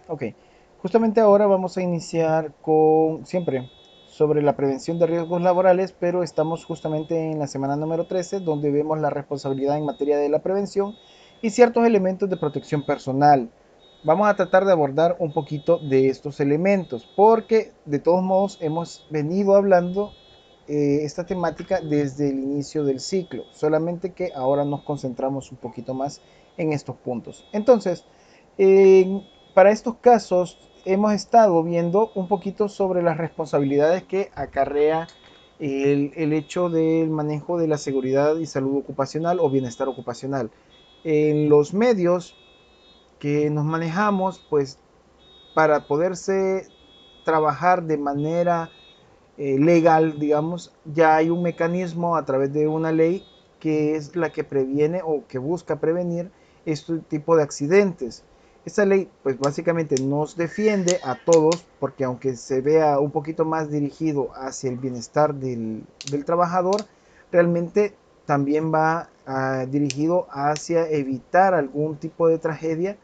Ok, justamente ahora vamos a iniciar con siempre sobre la prevención de riesgos laborales, pero estamos justamente en la semana número 13, donde vemos la responsabilidad en materia de la prevención y ciertos elementos de protección personal. Vamos a tratar de abordar un poquito de estos elementos, porque de todos modos hemos venido hablando esta temática desde el inicio del ciclo, solamente que ahora nos concentramos un poquito más en estos puntos. Entonces, en- para estos casos hemos estado viendo un poquito sobre las responsabilidades que acarrea el hecho del manejo de la seguridad y salud ocupacional o bienestar ocupacional. En los medios que nos manejamos, pues para poderse trabajar de manera legal, digamos, ya hay un mecanismo a través de una ley que es la que previene o que busca prevenir este tipo de accidentes. Esta ley, pues básicamente nos defiende a todos, porque aunque se vea un poquito más dirigido hacia el bienestar del trabajador, realmente también va dirigido hacia evitar algún tipo de tragedia,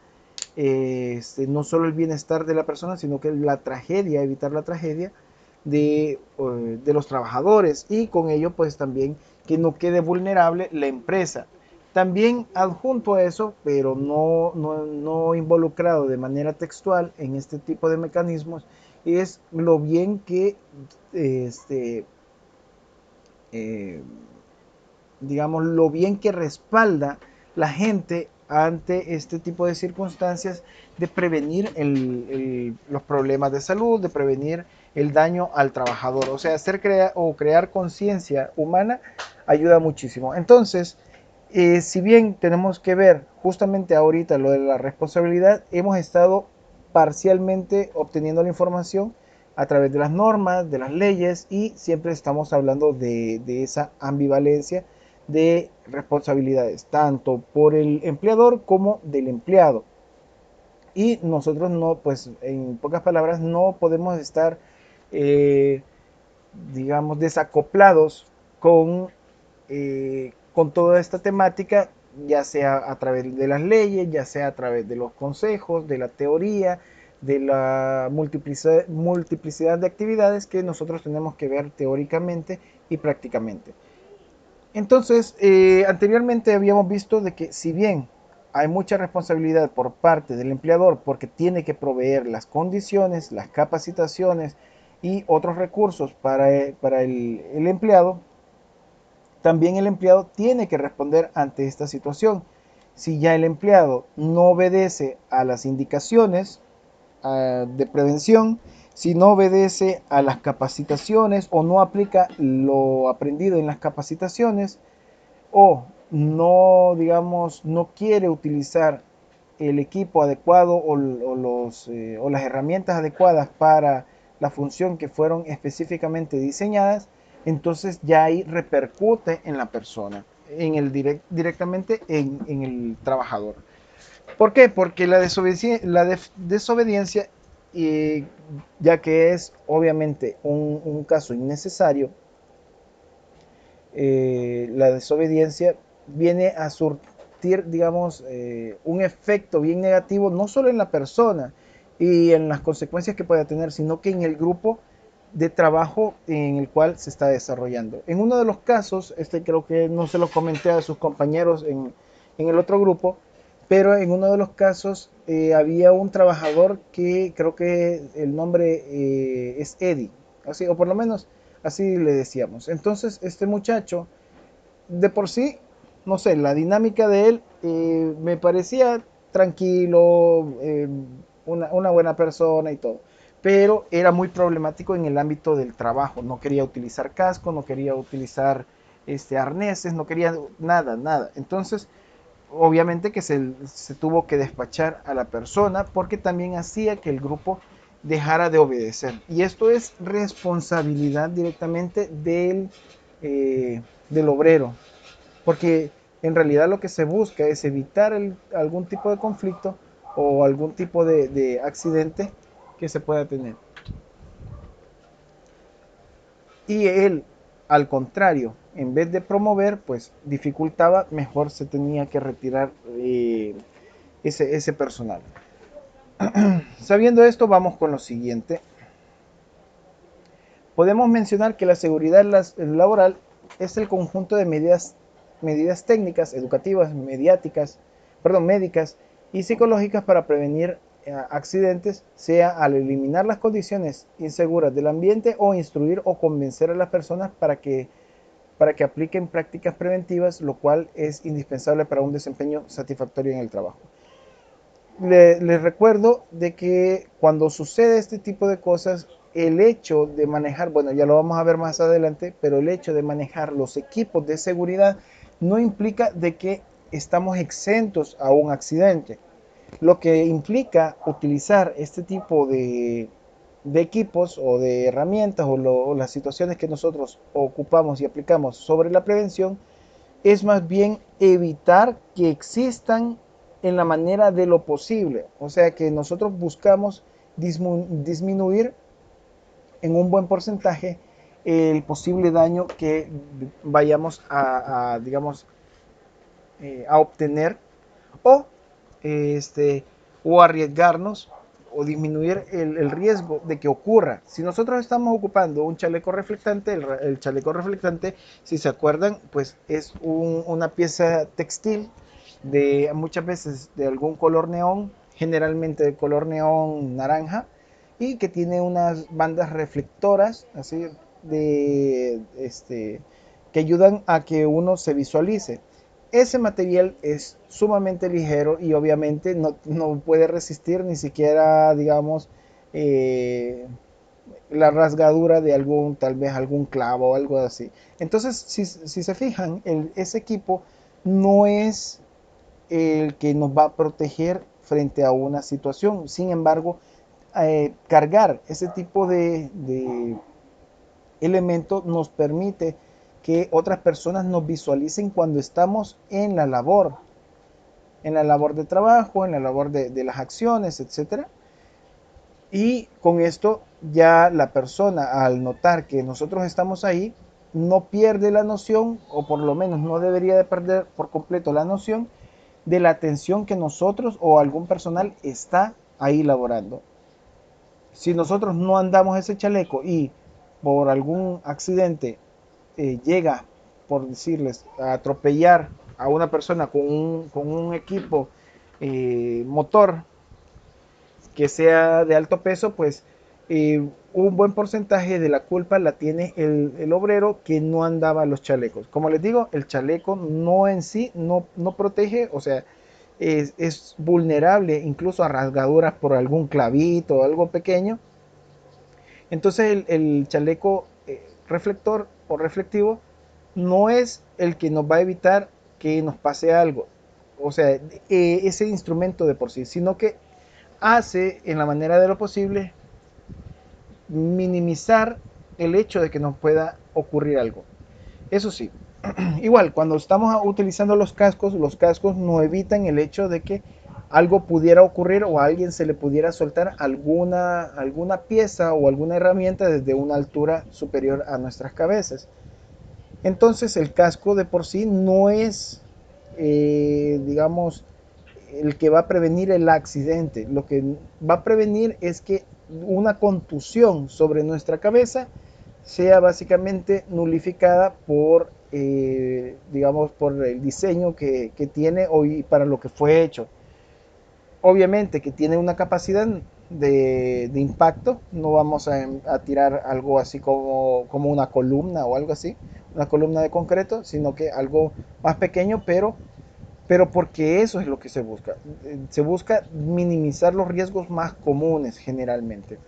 no solo el bienestar de la persona, sino que la tragedia, evitar la tragedia de los trabajadores y con ello pues también que no quede vulnerable la empresa. También adjunto a eso, pero no involucrado de manera textual en este tipo de mecanismos, es lo bien que, este, eh, digamos, lo bien que respalda la gente ante este tipo de circunstancias de prevenir los problemas de salud, de prevenir el daño al trabajador. O sea, crear conciencia humana ayuda muchísimo. Entonces, si bien tenemos que ver justamente ahorita lo de la responsabilidad, hemos estado parcialmente obteniendo la información a través de las normas, de las leyes y siempre estamos hablando de esa ambivalencia de responsabilidades, tanto por el empleador como del empleado. Y nosotros no, pues en pocas palabras, no podemos estar, eh, digamos, desacoplados con toda esta temática, ya sea a través de las leyes, ya sea a través de los consejos, de la teoría, de la multiplicidad de actividades que nosotros tenemos que ver teóricamente y prácticamente. Entonces, anteriormente habíamos visto de que si bien hay mucha responsabilidad por parte del empleador porque tiene que proveer las condiciones, las capacitaciones y otros recursos para el empleado, también el empleado tiene que responder ante esta situación. Si ya el empleado no obedece a las indicaciones de prevención, si no obedece a las capacitaciones o no aplica lo aprendido en las capacitaciones, o no, digamos, no quiere utilizar el equipo adecuado o las herramientas adecuadas para la función que fueron específicamente diseñadas, entonces ya ahí repercute en la persona, directamente en el trabajador. ¿Por qué? Porque desobediencia, eh, ya que es obviamente un caso innecesario, la desobediencia viene a surtir, digamos, un efecto bien negativo, no solo en la persona y en las consecuencias que pueda tener, sino que en el grupo de trabajo en el cual se está desarrollando. En uno de los casos, este creo que no se lo comenté a sus compañeros en el otro grupo, pero en uno de los casos había un trabajador que creo que el nombre es Eddie, así, o por lo menos así le decíamos. Entonces, este muchacho, de por sí, no sé, la dinámica de él me parecía tranquilo, una buena persona y todo. Pero era muy problemático en el ámbito del trabajo. No quería utilizar casco, no quería utilizar arneses, no quería nada, nada. Entonces, obviamente que se tuvo que despachar a la persona porque también hacía que el grupo dejara de obedecer. Y esto es responsabilidad directamente del obrero, porque en realidad lo que se busca es evitar algún tipo de conflicto o algún tipo de accidente que se pueda tener. Y él, al contrario, en vez de promover, pues dificultaba, mejor se tenía que retirar ese personal. Sabiendo esto, vamos con lo siguiente. Podemos mencionar que la seguridad laboral es el conjunto de medidas técnicas, educativas, médicas y psicológicas para prevenir accidentes, sea al eliminar las condiciones inseguras del ambiente o instruir o convencer a las personas para que apliquen prácticas preventivas, lo cual es indispensable para un desempeño satisfactorio en el trabajo. Les recuerdo de que cuando sucede este tipo de cosas, el hecho de manejar, bueno, ya lo vamos a ver más adelante, pero el hecho de manejar los equipos de seguridad no implica de que estamos exentos a un accidente. Lo que implica utilizar este tipo de equipos o de herramientas o las situaciones que nosotros ocupamos y aplicamos sobre la prevención es más bien evitar que existan en la manera de lo posible. O sea que nosotros buscamos disminuir en un buen porcentaje el posible daño que vayamos digamos, a obtener o, este, o arriesgarnos o disminuir el riesgo de que ocurra. Si nosotros estamos ocupando un chaleco reflectante, el chaleco reflectante, si se acuerdan, pues es una pieza textil de muchas veces de algún color neón, generalmente de color neón naranja, y que tiene unas bandas reflectoras, así, que ayudan a que uno se visualice. Ese material es sumamente ligero y obviamente no puede resistir ni siquiera, digamos, eh, la rasgadura de tal vez algún clavo o algo así. Entonces, si se fijan, ese equipo no es el que nos va a proteger frente a una situación. Sin embargo, cargar ese tipo de elemento nos permite que otras personas nos visualicen cuando estamos en la labor de trabajo, en la labor de las acciones, etcétera. Y con esto ya la persona, al notar que nosotros estamos ahí, no pierde la noción, o por lo menos no debería de perder por completo la noción de la atención que nosotros o algún personal está ahí laborando. Si nosotros no andamos ese chaleco y por algún accidente llega, por decirles, a atropellar a una persona con un equipo motor que sea de alto peso, pues un buen porcentaje de la culpa la tiene el obrero que no andaba los chalecos. Como les digo, el chaleco no en sí no protege, o sea, es vulnerable incluso a rasgaduras por algún clavito o algo pequeño. Entonces el chaleco reflector o reflectivo no es el que nos va a evitar que nos pase algo, o sea, ese instrumento de por sí, sino que hace en la manera de lo posible minimizar el hecho de que nos pueda ocurrir algo. Eso sí, igual cuando estamos utilizando los cascos no evitan el hecho de que algo pudiera ocurrir o a alguien se le pudiera soltar alguna pieza o alguna herramienta desde una altura superior a nuestras cabezas. Entonces el casco de por sí no es, digamos, el que va a prevenir el accidente. Lo que va a prevenir es que una contusión sobre nuestra cabeza sea básicamente nulificada digamos, por el diseño que tiene hoy para lo que fue hecho. Obviamente que tiene una capacidad de impacto, no vamos a tirar algo así como una columna o algo así, una columna de concreto, sino que algo más pequeño, pero porque eso es lo que se busca. Se busca minimizar los riesgos más comunes generalmente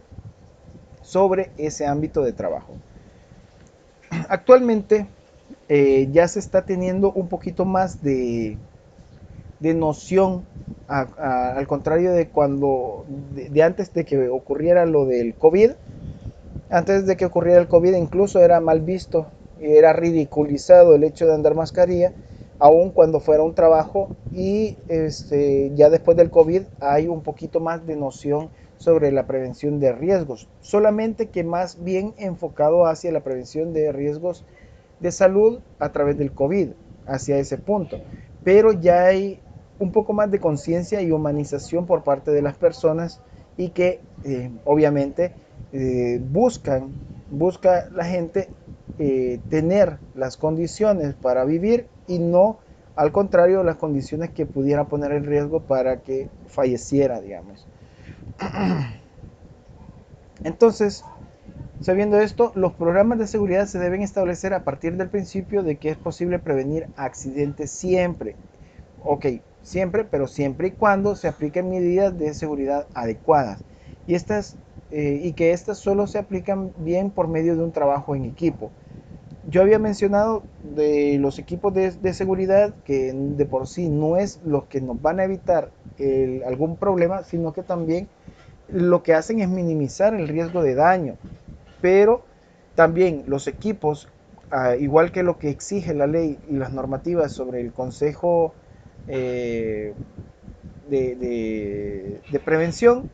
sobre ese ámbito de trabajo. Actualmente ya se está teniendo un poquito más de noción, al contrario de de antes de que ocurriera lo del COVID. Antes de que ocurriera el COVID incluso era mal visto, era ridiculizado el hecho de andar mascarilla, aun cuando fuera un trabajo, y ya después del COVID hay un poquito más de noción sobre la prevención de riesgos, solamente que más bien enfocado hacia la prevención de riesgos de salud a través del COVID, hacia ese punto. Pero ya hay un poco más de conciencia y humanización por parte de las personas y que obviamente busca la gente tener las condiciones para vivir y no al contrario las condiciones que pudiera poner en riesgo para que falleciera, digamos. Entonces, sabiendo esto, los programas de seguridad se deben establecer a partir del principio de que es posible prevenir accidentes siempre. Ok, siempre, pero siempre y cuando se apliquen medidas de seguridad adecuadas. Y, y que estas solo se aplican bien por medio de un trabajo en equipo. Yo había mencionado de los equipos de seguridad que de por sí no es los que nos van a evitar algún problema, sino que también lo que hacen es minimizar el riesgo de daño. Pero también los equipos, igual que lo que exige la ley y las normativas sobre el Consejo eh, de prevención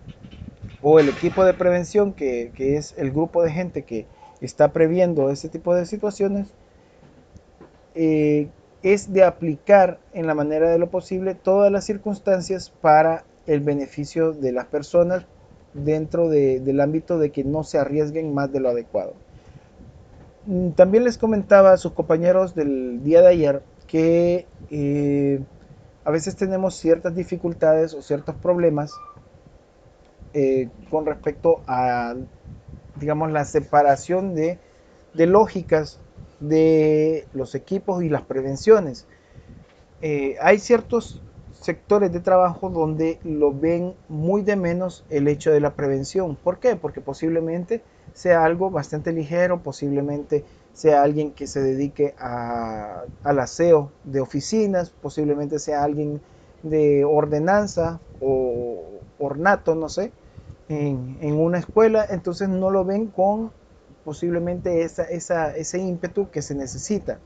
o el equipo de prevención, que es el grupo de gente que está previendo ese tipo de situaciones, eh, es de aplicar en la manera de lo posible todas las circunstancias para el beneficio de las personas dentro del ámbito de que no se arriesguen más de lo adecuado. También les comentaba a sus compañeros del día de ayer que a veces tenemos ciertas dificultades o ciertos problemas con respecto a, digamos, la separación de lógicas de los equipos y las prevenciones. Hay ciertos sectores de trabajo donde lo ven muy de menos el hecho de la prevención. ¿Por qué? Porque posiblemente sea algo bastante ligero, posiblemente sea alguien que se dedique al aseo de oficinas, posiblemente sea alguien de ordenanza o ornato, no sé, en una escuela, entonces no lo ven con posiblemente ese ímpetu que se necesita.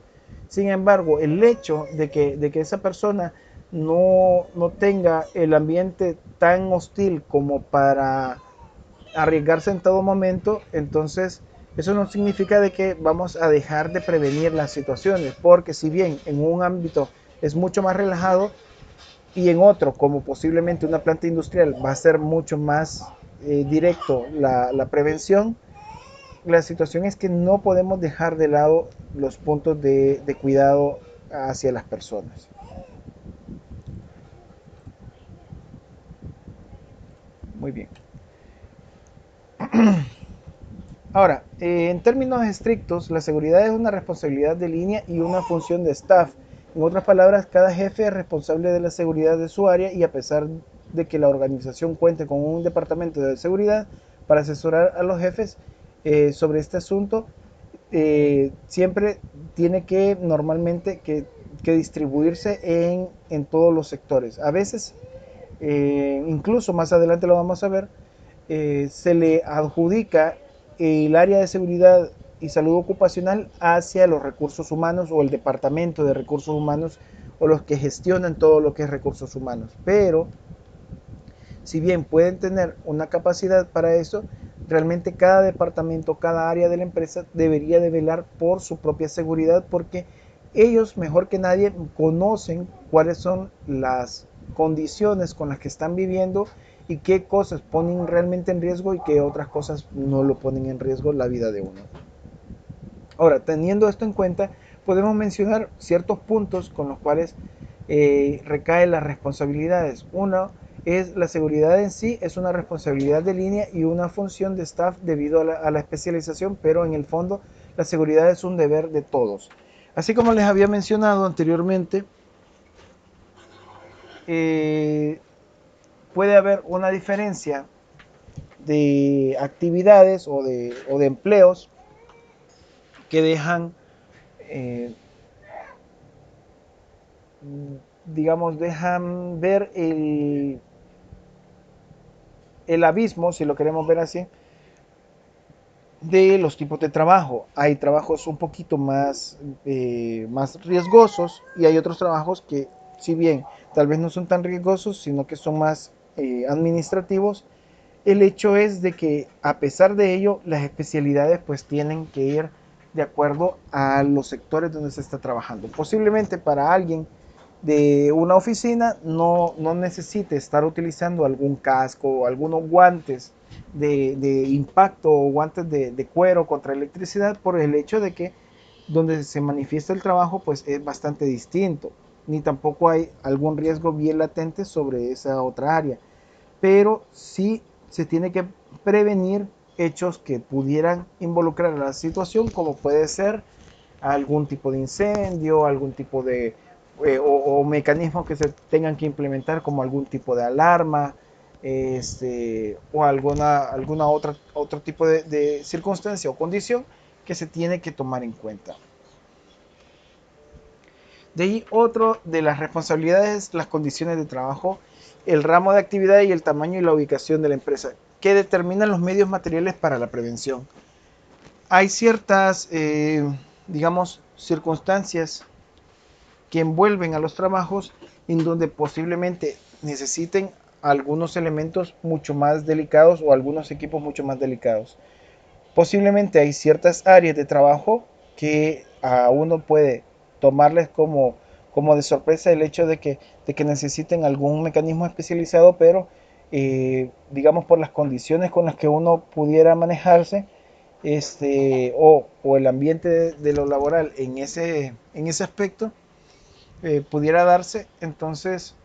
Sin embargo, el hecho de que esa persona no tenga el ambiente tan hostil como para arriesgarse en todo momento, entonces eso no significa de que vamos a dejar de prevenir las situaciones, porque si bien en un ámbito es mucho más relajado y en otro, como posiblemente una planta industrial, va a ser mucho más directo la prevención, la situación es que no podemos dejar de lado los puntos de cuidado hacia las personas. Muy bien. Ahora, en términos estrictos, la seguridad es una responsabilidad de línea y una función de staff. En otras palabras, cada jefe es responsable de la seguridad de su área y a pesar de que la organización cuente con un departamento de seguridad para asesorar a los jefes sobre este asunto, siempre tiene que normalmente que distribuirse en todos los sectores. A veces, incluso más adelante lo vamos a ver, se le adjudica el área de seguridad y salud ocupacional hacia los recursos humanos o el departamento de recursos humanos o los que gestionan todo lo que es recursos humanos. Pero si bien pueden tener una capacidad para eso, realmente cada departamento, cada área de la empresa debería de velar por su propia seguridad porque ellos mejor que nadie conocen cuáles son las condiciones con las que están viviendo y qué cosas ponen realmente en riesgo y qué otras cosas no lo ponen en riesgo la vida de uno. Ahora, teniendo esto en cuenta, podemos mencionar ciertos puntos con los cuales recaen las responsabilidades. Uno es la seguridad en sí, es una responsabilidad de línea y una función de staff debido a la especialización, pero en el fondo la seguridad es un deber de todos. Así como les había mencionado anteriormente, eh, puede haber una diferencia de actividades o de empleos que dejan eh, digamos, dejan ver el abismo, si lo queremos ver así, de los tipos de trabajo. Hay trabajos un poquito más riesgosos y hay otros trabajos que, si bien tal vez no son tan riesgosos, sino que son más administrativos, el hecho es de que a pesar de ello, las especialidades pues tienen que ir de acuerdo a los sectores donde se está trabajando. Posiblemente para alguien de una oficina no necesite estar utilizando algún casco o algunos guantes de impacto o guantes de cuero contra electricidad por el hecho de que donde se manifiesta el trabajo pues es bastante distinto, ni tampoco hay algún riesgo bien latente sobre esa otra área, pero sí se tiene que prevenir hechos que pudieran involucrar a la situación, como puede ser algún tipo de incendio, algún tipo de o mecanismos que se tengan que implementar como algún tipo de alarma, o alguna otra otro tipo de circunstancia o condición que se tiene que tomar en cuenta. De ahí otro de las responsabilidades, las condiciones de trabajo, el ramo de actividad y el tamaño y la ubicación de la empresa, que determinan los medios materiales para la prevención. Hay ciertas, digamos, circunstancias que envuelven a los trabajos en donde posiblemente necesiten algunos elementos mucho más delicados o algunos equipos mucho más delicados. Posiblemente hay ciertas áreas de trabajo que a uno puede tomarles como de sorpresa el hecho de que necesiten algún mecanismo especializado, pero digamos por las condiciones con las que uno pudiera manejarse, o el ambiente de lo laboral en ese aspecto, pudiera darse. Entonces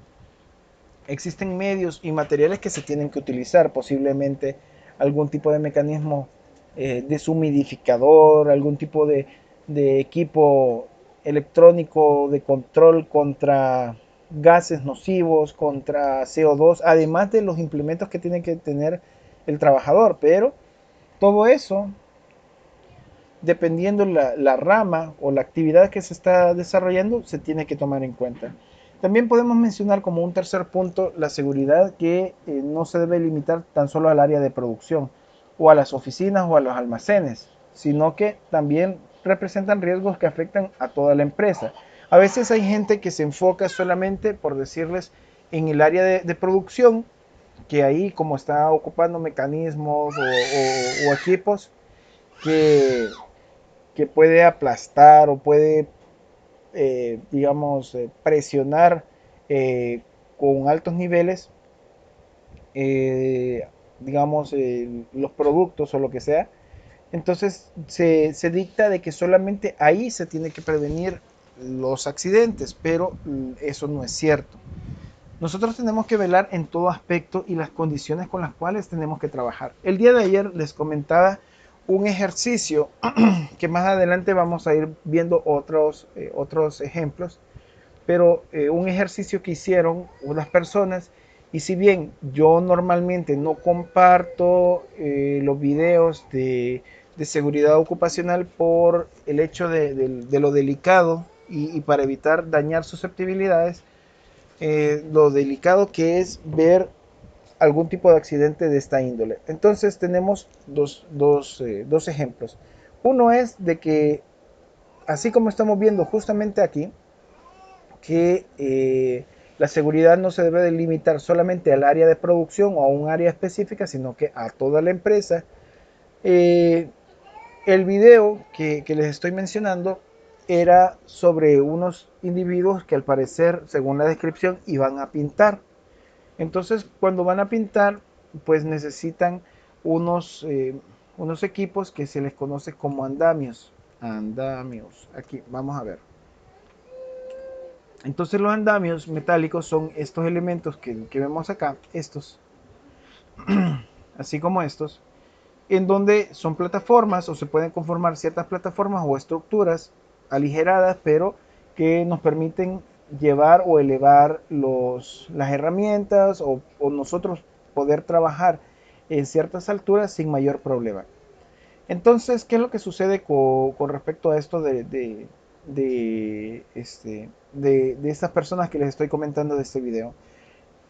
existen medios y materiales que se tienen que utilizar, posiblemente algún tipo de mecanismo deshumidificador, algún tipo de equipo electrónico de control contra gases nocivos, contra CO2, además de los implementos que tiene que tener el trabajador. Pero todo eso, dependiendo la rama o la actividad que se está desarrollando, se tiene que tomar en cuenta. También podemos mencionar como un tercer punto la seguridad, que no se debe limitar tan solo al área de producción o a las oficinas o a los almacenes, sino que también representan riesgos que afectan a toda la empresa. A veces hay gente que se enfoca solamente, por decirles, en el área de producción, que ahí como está ocupando mecanismos o equipos que, que puede aplastar o puede, digamos, presionar con altos niveles, eh, digamos, los productos o lo que sea. Entonces se dicta de que solamente ahí se tiene que prevenir los accidentes, pero eso no es cierto. Nosotros tenemos que velar en todo aspecto y las condiciones con las cuales tenemos que trabajar. El día de ayer les comentaba un ejercicio que más adelante vamos a ir viendo otros ejemplos, pero un ejercicio que hicieron unas personas, y si bien yo normalmente no comparto los videos de seguridad ocupacional por el hecho de lo delicado y para evitar dañar susceptibilidades, lo delicado que es ver algún tipo de accidente de esta índole. Entonces tenemos dos ejemplos. Uno es de que, así como estamos viendo justamente aquí, que la seguridad no se debe delimitar solamente al área de producción o a un área específica, sino que a toda la empresa. Eh, el video que les estoy mencionando era sobre unos individuos que al parecer, según la descripción, iban a pintar. Entonces, cuando van a pintar, pues necesitan unos equipos que se les conoce como andamios. Andamios. Aquí, vamos a ver. Entonces, los andamios metálicos son estos elementos que vemos acá, estos, así como estos, en donde son plataformas o se pueden conformar ciertas plataformas o estructuras aligeradas, pero que nos permiten llevar o elevar las herramientas o nosotros poder trabajar en ciertas alturas sin mayor problema. Entonces, ¿qué es lo que sucede con respecto a esto de estas personas que les estoy comentando de este video?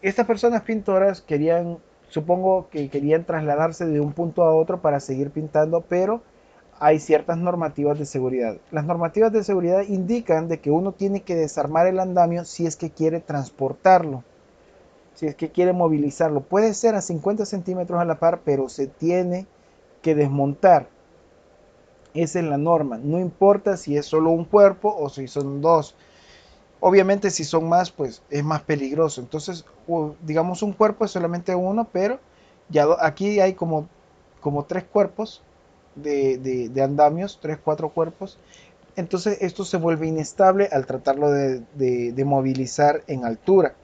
Estas personas pintoras querían, supongo que querían trasladarse de un punto a otro para seguir pintando, pero hay ciertas normativas de seguridad. Las normativas de seguridad indican de que uno tiene que desarmar el andamio si es que quiere transportarlo, si es que quiere movilizarlo. Puede ser a 50 centímetros a la par, pero se tiene que desmontar. Esa es la norma. No importa si es solo un cuerpo o si son dos. Obviamente si son más, pues es más peligroso. Entonces, digamos un cuerpo es solamente uno, pero ya aquí hay como tres cuerpos de andamios, tres, cuatro cuerpos. Entonces esto se vuelve inestable al tratarlo de movilizar en altura.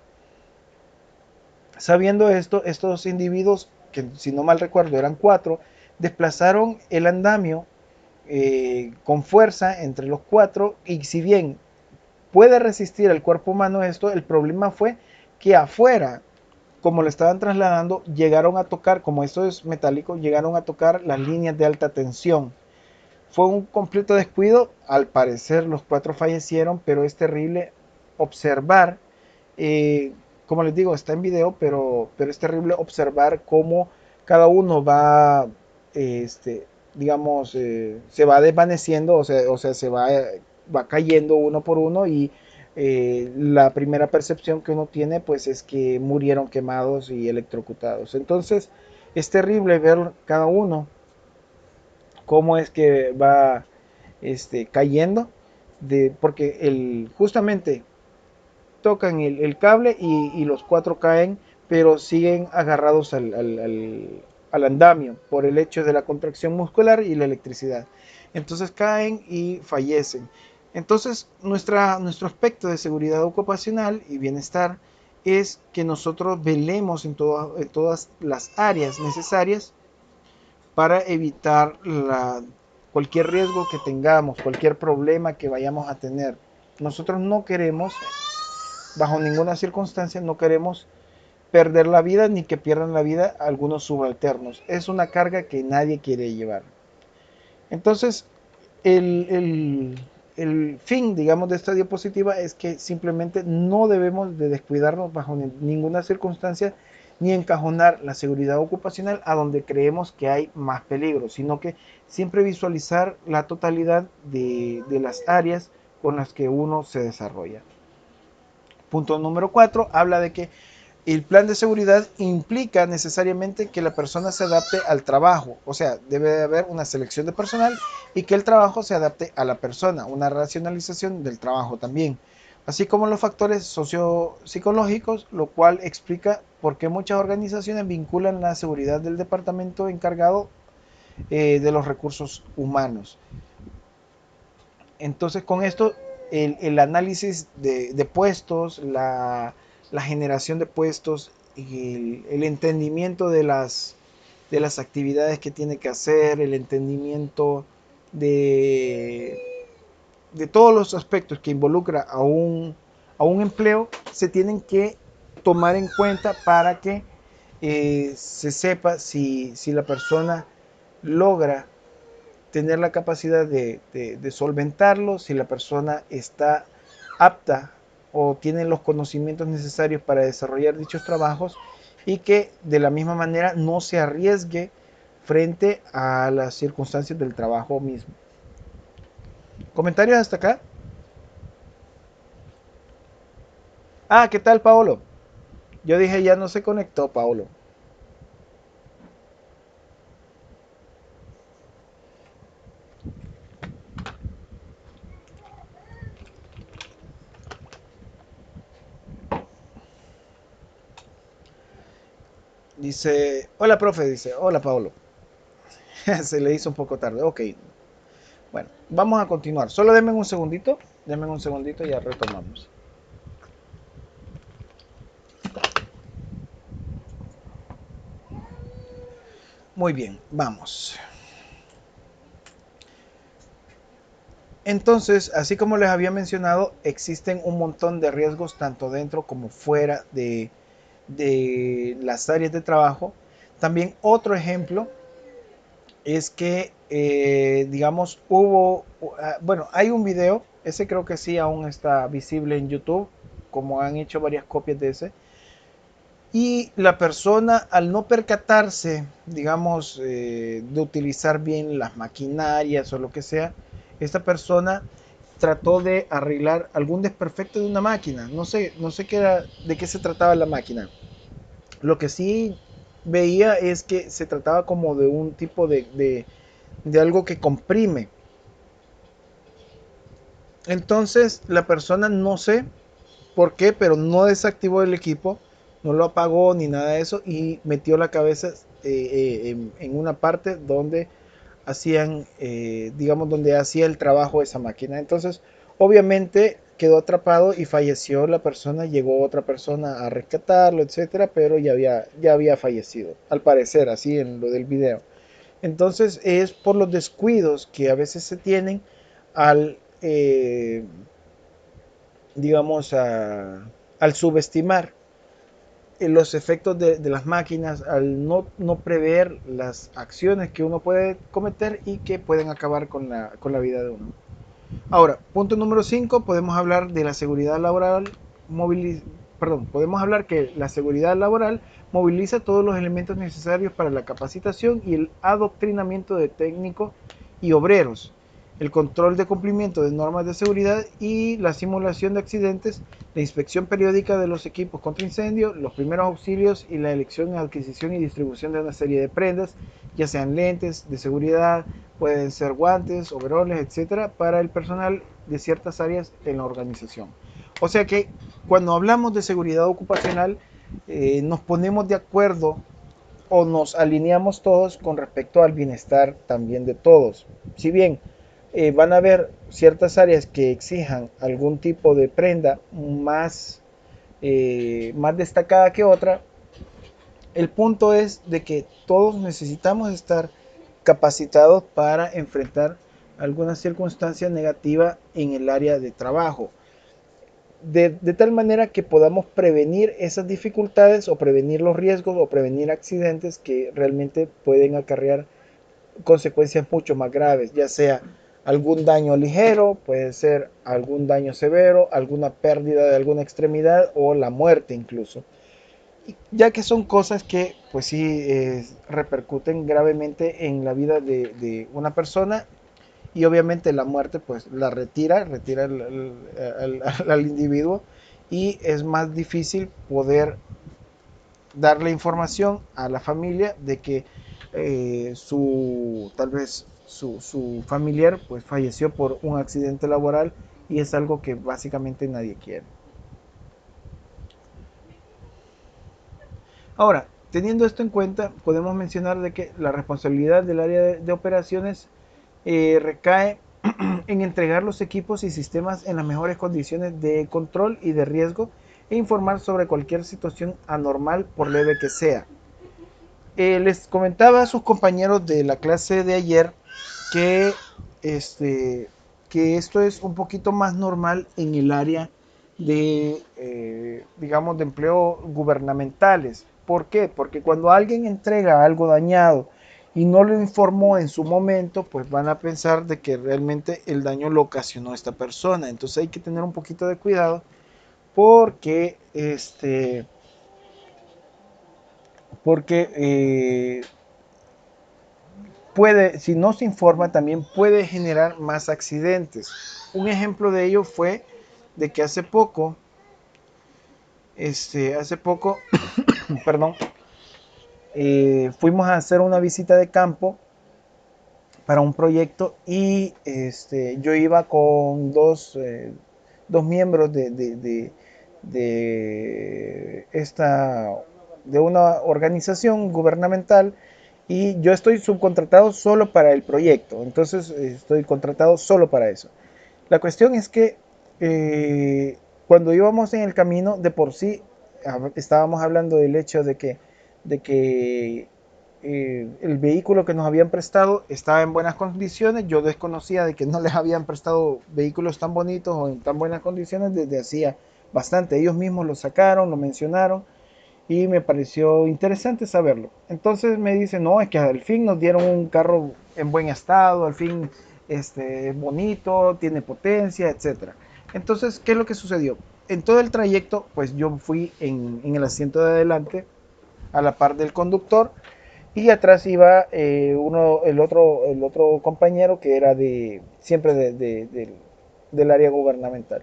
Sabiendo esto, estos individuos, que si no mal recuerdo eran cuatro, desplazaron el andamio con fuerza entre los cuatro, y si bien puede resistir el cuerpo humano esto, el problema fue que afuera, como lo estaban trasladando, llegaron a tocar, como esto es metálico, llegaron a tocar las líneas de alta tensión. Fue un completo descuido, al parecer los cuatro fallecieron, pero es terrible observar, eh, como les digo, está en video, pero es terrible observar cómo cada uno va, digamos, se va desvaneciendo, o sea va cayendo uno por uno, y la primera percepción que uno tiene pues es que murieron quemados y electrocutados. Entonces es terrible ver cada uno cómo es que va cayendo, porque justamente tocan el cable y los cuatro caen, pero siguen agarrados al andamio por el hecho de la contracción muscular y la electricidad. Entonces caen y fallecen. Entonces nuestro aspecto de seguridad ocupacional y bienestar es que nosotros velemos en todas las áreas necesarias para evitar cualquier riesgo que tengamos, cualquier problema que vayamos a tener. Nosotros no queremos, bajo ninguna circunstancia, no queremos perder la vida ni que pierdan la vida algunos subalternos. Es una carga que nadie quiere llevar. Entonces, el, el, el fin, digamos, de esta diapositiva es que simplemente no debemos de descuidarnos bajo ninguna circunstancia, ni encajonar la seguridad ocupacional a donde creemos que hay más peligro, sino que siempre visualizar la totalidad de las áreas con las que uno se desarrolla. Punto número 4 habla de que el plan de seguridad implica necesariamente que la persona se adapte al trabajo, o sea, debe de haber una selección de personal y que el trabajo se adapte a la persona, una racionalización del trabajo también, así como los factores sociopsicológicos, lo cual explica por qué muchas organizaciones vinculan la seguridad del departamento encargado de los recursos humanos. Entonces, con esto, el análisis de puestos, la generación de puestos, y el entendimiento de las actividades que tiene que hacer, el entendimiento de, de todos los aspectos que involucra a un empleo, se tienen que tomar en cuenta para que se sepa si la persona logra tener la capacidad de solventarlo, si la persona está apta o tiene los conocimientos necesarios para desarrollar dichos trabajos, y que de la misma manera no se arriesgue frente a las circunstancias del trabajo mismo. ¿Comentarios hasta acá? Ah, ¿qué tal, Paolo? Yo dije ya no se conectó, Paolo. Dice, hola, profe, dice, hola, Paolo. Se le hizo un poco tarde, ok. Bueno, vamos a continuar. Solo denme un segundito y ya retomamos. Muy bien, vamos. Entonces, así como les había mencionado, existen un montón de riesgos tanto dentro como fuera de las áreas de trabajo. También otro ejemplo es que, digamos, bueno, hay un video, ese creo que sí aún está visible en YouTube, como han hecho varias copias de ese. Y la persona, al no percatarse, digamos, de utilizar bien las maquinarias o lo que sea, esta persona trató de arreglar algún desperfecto de una máquina. No sé de qué se trataba la máquina. Lo que sí veía es que se trataba como de un tipo de algo que comprime. Entonces la persona, no sé, por qué, pero no desactivó el equipo, no lo apagó ni nada de eso y metió la cabeza en una parte donde hacían, digamos, donde hacía el trabajo esa máquina. Entonces, obviamente quedó atrapado y falleció la persona, llegó otra persona a rescatarlo, etcétera, pero ya había fallecido, al parecer, así en lo del video. Entonces es por los descuidos que a veces se tienen al, digamos, al subestimar los efectos de las máquinas, al no prever las acciones que uno puede cometer y que pueden acabar con la vida de uno. Ahora, punto número 5, podemos hablar de la seguridad laboral, podemos hablar que la seguridad laboral moviliza todos los elementos necesarios para la capacitación y el adoctrinamiento de técnicos y obreros, el control de cumplimiento de normas de seguridad y la simulación de accidentes, la inspección periódica de los equipos contra incendio, los primeros auxilios y la elección, adquisición y distribución de una serie de prendas, ya sean lentes de seguridad, pueden ser guantes, overoles, etcétera, para el personal de ciertas áreas en la organización. O sea que cuando hablamos de seguridad ocupacional, nos ponemos de acuerdo o nos alineamos todos con respecto al bienestar también de todos. Si bien van a haber ciertas áreas que exijan algún tipo de prenda más destacada que otra, el punto es de que todos necesitamos estar capacitados para enfrentar alguna circunstancia negativa en el área de trabajo. De tal manera que podamos prevenir esas dificultades o prevenir los riesgos o prevenir accidentes que realmente pueden acarrear consecuencias mucho más graves, ya sea algún daño ligero, puede ser algún daño severo, alguna pérdida de alguna extremidad o la muerte incluso, ya que son cosas que pues sí repercuten gravemente en la vida de una persona y obviamente la muerte pues la retira al individuo y es más difícil poder darle información a la familia de que tal vez su familiar pues falleció por un accidente laboral y es algo que básicamente nadie quiere. Ahora, teniendo esto en cuenta, podemos mencionar de que la responsabilidad del área de operaciones recae en entregar los equipos y sistemas en las mejores condiciones de control y de riesgo e informar sobre cualquier situación anormal por leve que sea. Les comentaba a sus compañeros de la clase de ayer que, que esto es un poquito más normal en el área de, digamos, de empleo gubernamentales. ¿Por qué? Porque cuando alguien entrega algo dañado y no lo informó en su momento, pues van a pensar de que realmente el daño lo ocasionó esta persona. Entonces hay que tener un poquito de cuidado porque, puede, si no se informa, también puede generar más accidentes. Un ejemplo de ello fue de que hace poco, perdón, fuimos a hacer una visita de campo para un proyecto y yo iba con dos miembros de esta, de una organización gubernamental y yo estoy subcontratado solo para el proyecto, entonces estoy contratado solo para eso. La cuestión es que cuando íbamos en el camino, de por sí estábamos hablando del hecho de que el vehículo que nos habían prestado estaba en buenas condiciones. Yo desconocía de que no les habían prestado vehículos tan bonitos o en tan buenas condiciones desde hacía bastante. Ellos mismos lo sacaron, lo mencionaron y me pareció interesante saberlo. Entonces me dicen, no, es que al fin nos dieron un carro en buen estado, al fin bonito, tiene potencia, etcétera. Entonces, ¿qué es lo que sucedió? En todo el trayecto, pues yo fui en el asiento de adelante, a la par del conductor, y atrás iba el otro compañero que era siempre del área gubernamental.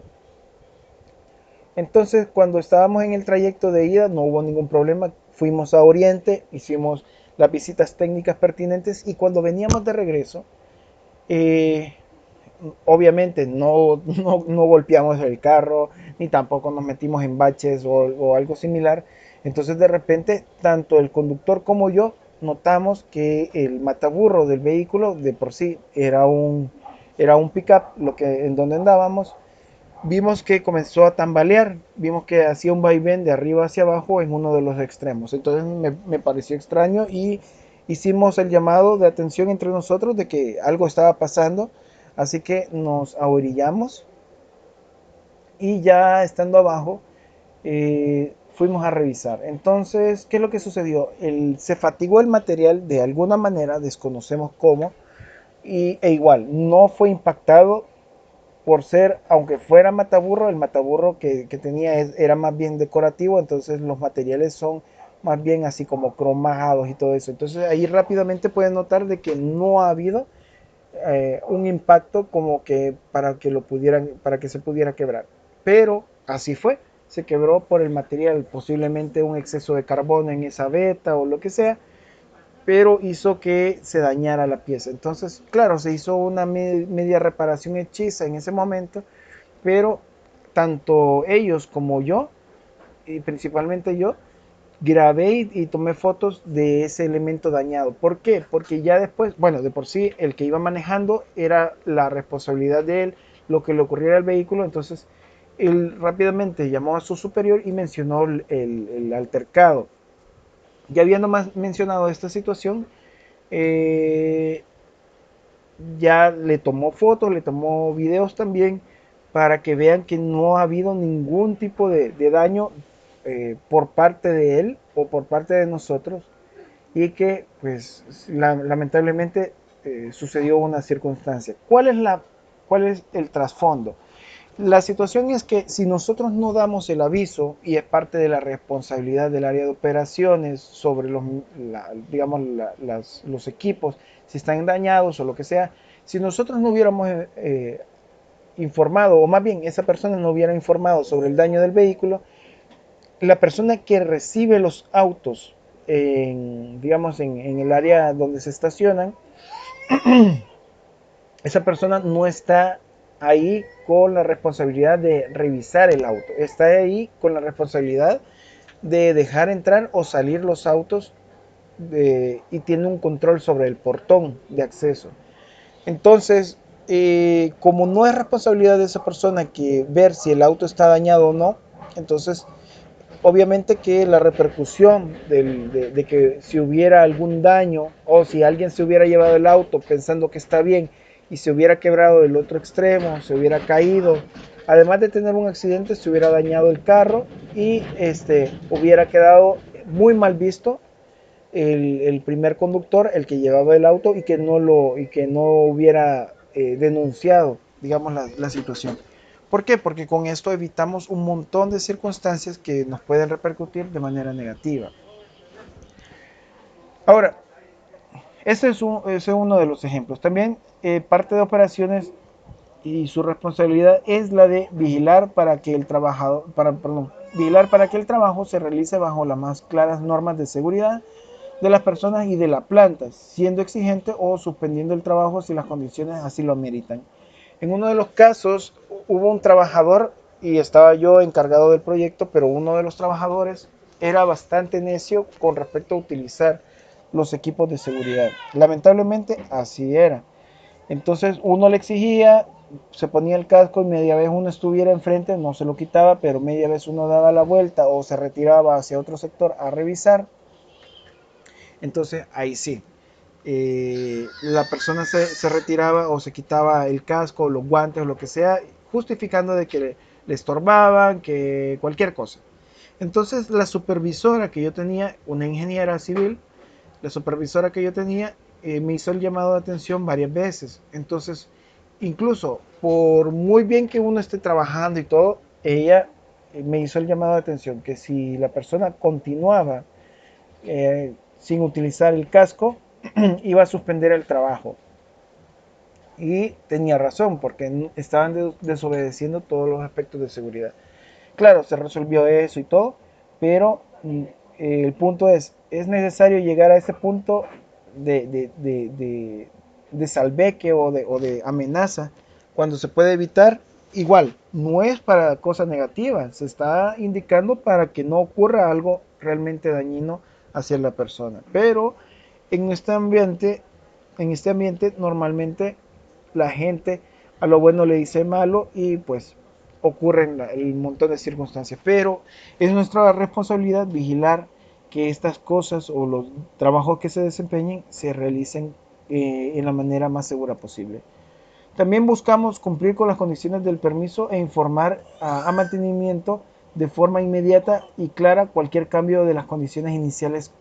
Entonces, cuando estábamos en el trayecto de ida, no hubo ningún problema. Fuimos a Oriente, hicimos las visitas técnicas pertinentes y cuando veníamos de regreso, eh, obviamente no golpeamos el carro, ni tampoco nos metimos en baches o algo similar. Entonces de repente, tanto el conductor como yo notamos que el mataburro del vehículo de por sí era un pickup, en donde andábamos. Vimos que comenzó a tambalear, vimos que hacía un vaivén de arriba hacia abajo en uno de los extremos. Entonces me pareció extraño y hicimos el llamado de atención entre nosotros de que algo estaba pasando. Así que nos ahorillamos y ya estando abajo fuimos a revisar. Entonces, ¿qué es lo que sucedió? Se fatigó el material de alguna manera, desconocemos cómo, e igual no fue impactado por ser, aunque fuera mataburro, el mataburro que tenía era más bien decorativo, entonces los materiales son más bien así como cromados y todo eso. Entonces ahí rápidamente pueden notar de que no ha habido un impacto como que para que se pudiera quebrar. Pero así fue, se quebró por el material, posiblemente un exceso de carbono en esa veta o lo que sea, pero hizo que se dañara la pieza. Entonces, claro, se hizo una media reparación hechiza en ese momento, pero tanto ellos como yo, y principalmente yo, grabé y tomé fotos de ese elemento dañado. ¿Por qué? Porque ya después, bueno, de por sí el que iba manejando era la responsabilidad de él, lo que le ocurriera al vehículo, entonces él rápidamente llamó a su superior y mencionó el altercado. Ya habiendo más mencionado esta situación, eh, ya le tomó fotos, le tomó videos también para que vean que no ha habido ningún tipo de daño por parte de él o por parte de nosotros y que pues lamentablemente sucedió una circunstancia. ¿Cuál es el trasfondo? La situación es que si nosotros no damos el aviso y es parte de la responsabilidad del área de operaciones sobre digamos, los equipos, si están dañados o lo que sea, si nosotros no hubiéramos informado, o más bien esa persona no hubiera informado sobre el daño del vehículo, la persona que recibe los autos, digamos, en el área donde se estacionan, esa persona no está ahí con la responsabilidad de revisar el auto, está ahí con la responsabilidad de dejar entrar o salir los autos y tiene un control sobre el portón de acceso. Entonces, como no es responsabilidad de esa persona que ver si el auto está dañado o no, entonces obviamente que la repercusión de que si hubiera algún daño o si alguien se hubiera llevado el auto pensando que está bien y se hubiera quebrado el otro extremo, se hubiera caído, además de tener un accidente, se hubiera dañado el carro y hubiera quedado muy mal visto el primer conductor, el que llevaba el auto y que no hubiera denunciado, digamos, la situación. ¿Por qué? Porque con esto evitamos un montón de circunstancias que nos pueden repercutir de manera negativa. Ahora, ese es uno de los ejemplos. También parte de operaciones y su responsabilidad es la de vigilar para que el trabajador, perdón, vigilar para que el trabajo se realice bajo las más claras normas de seguridad de las personas y de la planta, siendo exigente o suspendiendo el trabajo si las condiciones así lo meritan. En uno de los casos hubo un trabajador y estaba yo encargado del proyecto, pero uno de los trabajadores era bastante necio con respecto a utilizar los equipos de seguridad. Lamentablemente así era. Entonces uno le exigía, se ponía el casco y media vez uno estuviera enfrente, no se lo quitaba, pero media vez uno daba la vuelta o se retiraba hacia otro sector a revisar. Entonces ahí sí, la persona se retiraba o se quitaba el casco, los guantes o lo que sea, justificando de que le estorbaban, que cualquier cosa. Entonces la supervisora que yo tenía, una ingeniera civil, la supervisora que yo tenía, me hizo el llamado de atención varias veces. Entonces, incluso por muy bien que uno esté trabajando y todo, ella me hizo el llamado de atención que si la persona continuaba sin utilizar el casco, iba a suspender el trabajo. Y tenía razón, porque estaban desobedeciendo todos los aspectos de seguridad. Claro, se resolvió eso y todo, pero el punto es necesario llegar a ese punto de salveque o de amenaza cuando se puede evitar, igual, no es para cosas negativas, se está indicando para que no ocurra algo realmente dañino hacia la persona. Pero en este ambiente normalmente la gente a lo bueno le dice malo y pues ocurren el montón de circunstancias. Pero es nuestra responsabilidad vigilar que estas cosas o los trabajos que se desempeñen se realicen en la manera más segura posible. También buscamos cumplir con las condiciones del permiso e informar a mantenimiento de forma inmediata y clara cualquier cambio de las condiciones iniciales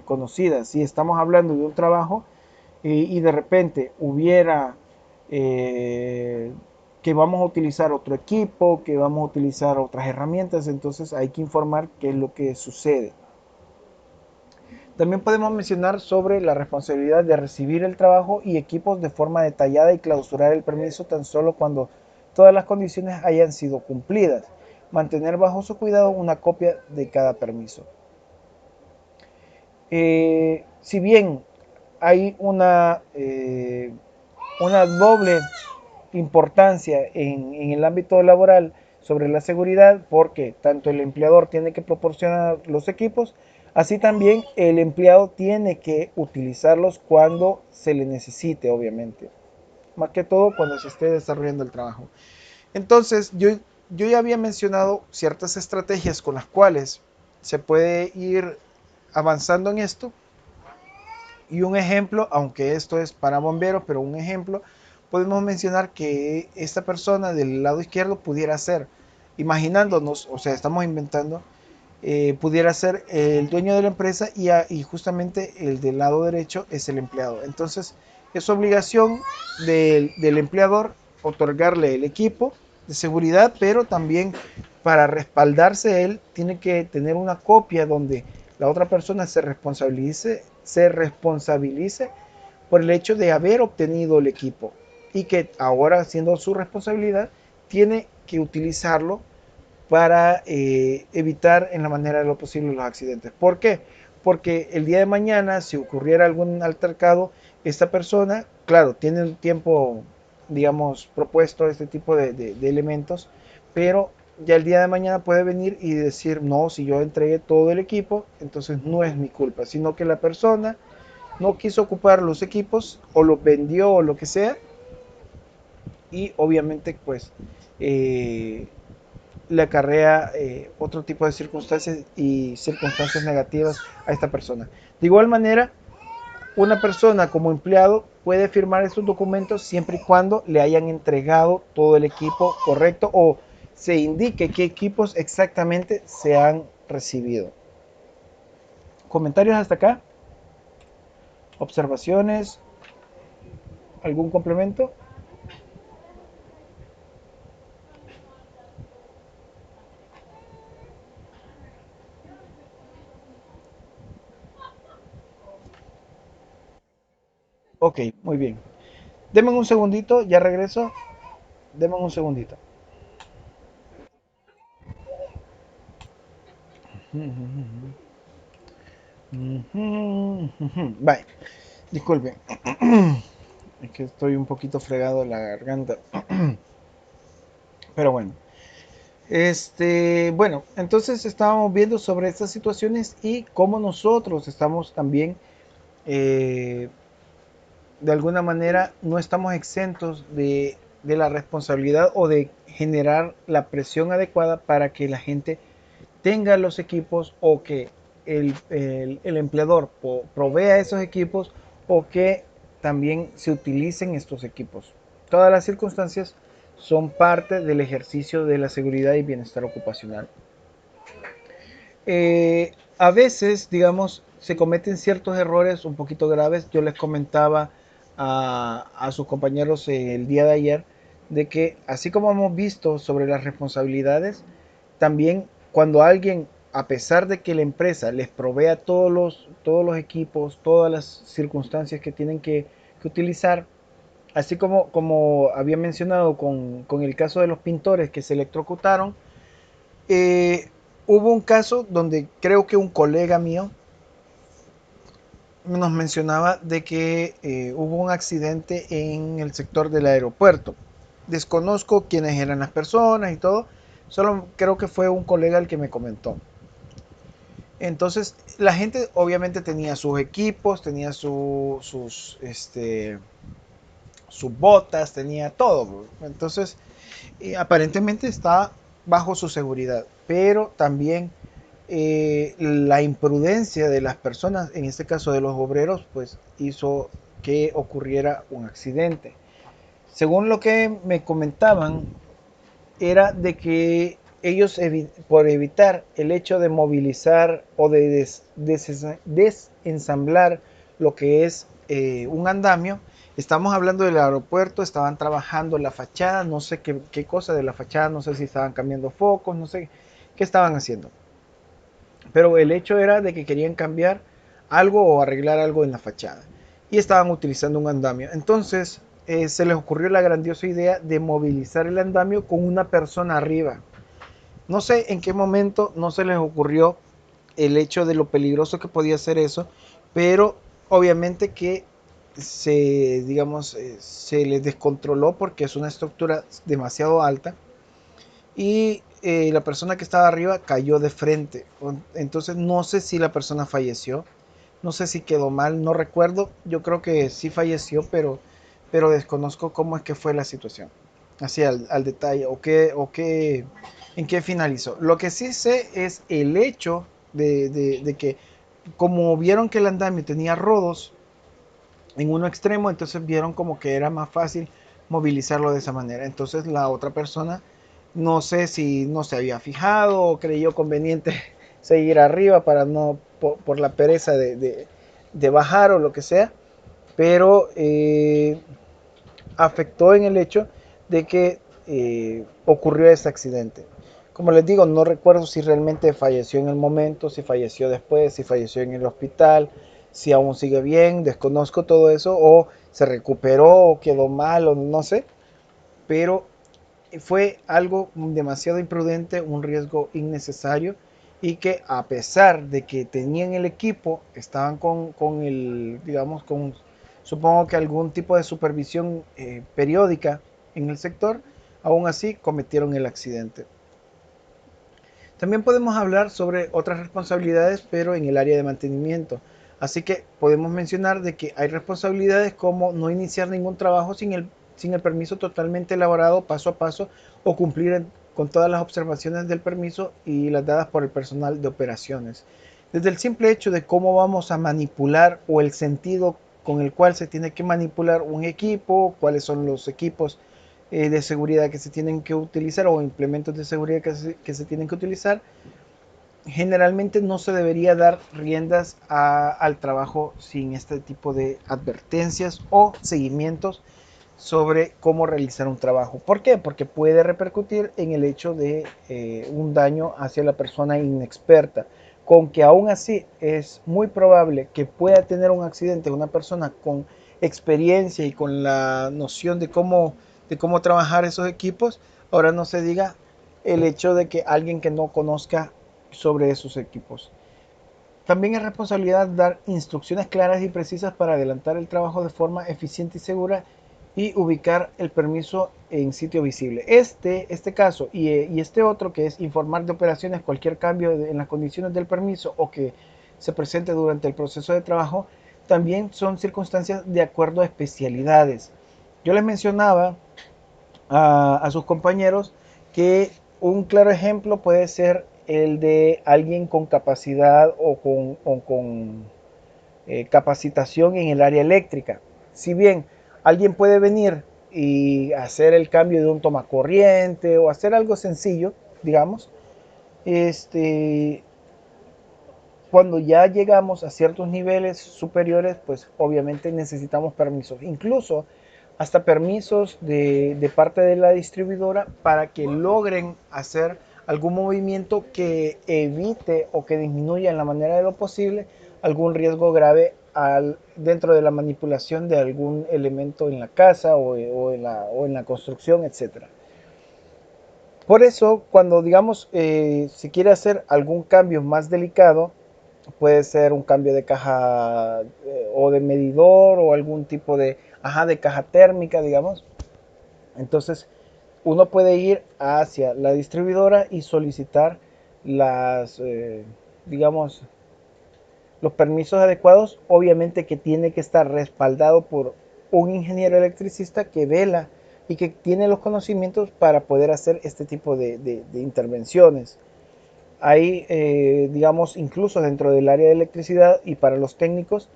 conocidas. Si estamos hablando de un trabajo y de repente hubiera eh, que vamos a utilizar otro equipo, que vamos a utilizar otras herramientas, entonces hay que informar qué es lo que sucede. También podemos mencionar sobre la responsabilidad de recibir el trabajo y equipos de forma detallada y clausurar el permiso tan solo cuando todas las condiciones hayan sido cumplidas. Mantener bajo su cuidado una copia de cada permiso. Si bien hay una doble importancia en el ámbito laboral sobre la seguridad, porque tanto el empleador tiene que proporcionar los equipos, así también el empleado tiene que utilizarlos cuando se le necesite, obviamente. Más que todo cuando se esté desarrollando el trabajo. Entonces, yo ya había mencionado ciertas estrategias con las cuales se puede ir avanzando en esto. Y un ejemplo, aunque esto es para bomberos, pero un ejemplo, podemos mencionar que esta persona del lado izquierdo pudiera ser, imaginándonos, o sea, estamos inventando, pudiera ser el dueño de la empresa y justamente el del lado derecho es el empleado. Entonces, es obligación del empleador otorgarle el equipo de seguridad, pero también para respaldarse él tiene que tener una copia donde la otra persona se responsabilice por el hecho de haber obtenido el equipo y que ahora, siendo su responsabilidad, tiene que utilizarlo para evitar en la manera de lo posible los accidentes. ¿Por qué? Porque el día de mañana, si ocurriera algún altercado, esta persona, claro, tiene un tiempo, digamos, propuesto este tipo de elementos, pero ya el día de mañana puede venir y decir, no, si yo entregué todo el equipo, entonces no es mi culpa, sino que la persona no quiso ocupar los equipos o los vendió o lo que sea, y obviamente pues eh, le acarrea otro tipo de circunstancias y circunstancias negativas a esta persona. De igual manera, una persona como empleado puede firmar estos documentos siempre y cuando le hayan entregado todo el equipo correcto o se indique qué equipos exactamente se han recibido. ¿Comentarios hasta acá? ¿Observaciones? ¿Algún complemento? Ok, muy bien. Denme un segundito, ya regreso. Denme un segundito. Bye. Disculpe, es que estoy un poquito fregado en la garganta. Pero bueno. Bueno, entonces estábamos viendo sobre estas situaciones y cómo nosotros estamos también, eh, de alguna manera, no estamos exentos de la responsabilidad o de generar la presión adecuada para que la gente tenga los equipos o que el empleador provea esos equipos o que también se utilicen estos equipos. Todas las circunstancias son parte del ejercicio de la seguridad y bienestar ocupacional. A veces, digamos, se cometen ciertos errores un poquito graves. Yo les comentaba a sus compañeros el día de ayer de que así como hemos visto sobre las responsabilidades, también cuando alguien, a pesar de que la empresa les provea todos los equipos, todas las circunstancias que tienen que utilizar, así como había mencionado con el caso de los pintores que se electrocutaron, eh, hubo un caso donde creo que un colega mío nos mencionaba de que hubo un accidente en el sector del aeropuerto. Desconozco quiénes eran las personas y todo, solo creo que fue un colega el que me comentó. Entonces, la gente obviamente tenía sus equipos, tenía sus botas, tenía todo. Entonces, aparentemente está bajo su seguridad, pero también la imprudencia de las personas, en este caso de los obreros, pues hizo que ocurriera un accidente. Según lo que me comentaban, era de que ellos, por evitar el hecho de movilizar o de desensamblar lo que es un andamio, estamos hablando del aeropuerto, estaban trabajando la fachada, no sé qué cosa de la fachada, no sé si estaban cambiando focos, no sé qué estaban haciendo. Pero el hecho era de que querían cambiar algo o arreglar algo en la fachada. Y estaban utilizando un andamio. Entonces se les ocurrió la grandiosa idea de movilizar el andamio con una persona arriba. No sé en qué momento no se les ocurrió el hecho de lo peligroso que podía ser eso, pero obviamente que digamos, se les descontroló porque es una estructura demasiado alta y la persona que estaba arriba cayó de frente. Entonces no sé si la persona falleció, no sé si quedó mal, no recuerdo. Yo creo que sí falleció, pero desconozco cómo es que fue la situación. Así al detalle, en qué finalizó. Lo que sí sé es el hecho de que como vieron que el andamio tenía rodos en uno extremo, entonces vieron como que era más fácil movilizarlo de esa manera. Entonces la otra persona, no sé si no se había fijado o creyó conveniente seguir arriba para no, por la pereza de bajar o lo que sea, pero afectó en el hecho de que ocurrió ese accidente. Como les digo, no recuerdo si realmente falleció en el momento, si falleció después, si falleció en el hospital, si aún sigue bien, desconozco todo eso, o se recuperó, o quedó mal, o no sé, pero fue algo demasiado imprudente, un riesgo innecesario, y que a pesar de que tenían el equipo, estaban con el, digamos, con supongo que algún tipo de supervisión periódica en el sector, aún así cometieron el accidente. También podemos hablar sobre otras responsabilidades, pero en el área de mantenimiento. Así que podemos mencionar de que hay responsabilidades como no iniciar ningún trabajo sin el permiso totalmente elaborado paso a paso o cumplir con todas las observaciones del permiso y las dadas por el personal de operaciones. Desde el simple hecho de cómo vamos a manipular o el sentido con el cual se tiene que manipular un equipo, cuáles son los equipos de seguridad que se tienen que utilizar o implementos de seguridad que se tienen que utilizar, generalmente no se debería dar riendas al trabajo sin este tipo de advertencias o seguimientos sobre cómo realizar un trabajo. ¿Por qué? Porque puede repercutir en el hecho de un daño hacia la persona inexperta, con que aún así es muy probable que pueda tener un accidente una persona con experiencia y con la noción de cómo trabajar esos equipos. Ahora no se diga el hecho de que alguien que no conozca sobre esos equipos. También es responsabilidad dar instrucciones claras y precisas para adelantar el trabajo de forma eficiente y segura y ubicar el permiso en sitio visible. Este caso y este otro, que es informar de operaciones, cualquier cambio en las condiciones del permiso o que se presente durante el proceso de trabajo, también son circunstancias de acuerdo a especialidades. Yo les mencionaba a sus compañeros que un claro ejemplo puede ser el de alguien con capacidad o con capacitación en el área eléctrica. Si bien alguien puede venir y hacer el cambio de un tomacorriente o hacer algo sencillo, digamos, este, cuando ya llegamos a ciertos niveles superiores, pues obviamente necesitamos permisos, incluso hasta permisos de parte de la distribuidora para que logren hacer algún movimiento que evite o que disminuya en la manera de lo posible algún riesgo grave dentro de la manipulación de algún elemento en la casa o en la construcción, etcétera. Por eso, cuando digamos, se quiere hacer algún cambio más delicado, puede ser un cambio de caja o de medidor o algún tipo de caja térmica, digamos. Entonces, uno puede ir hacia la distribuidora y solicitar digamos, los permisos adecuados, obviamente que tiene que estar respaldado por un ingeniero electricista que vela y que tiene los conocimientos para poder hacer este tipo de intervenciones. Hay, digamos, incluso dentro del área de electricidad y para los técnicos,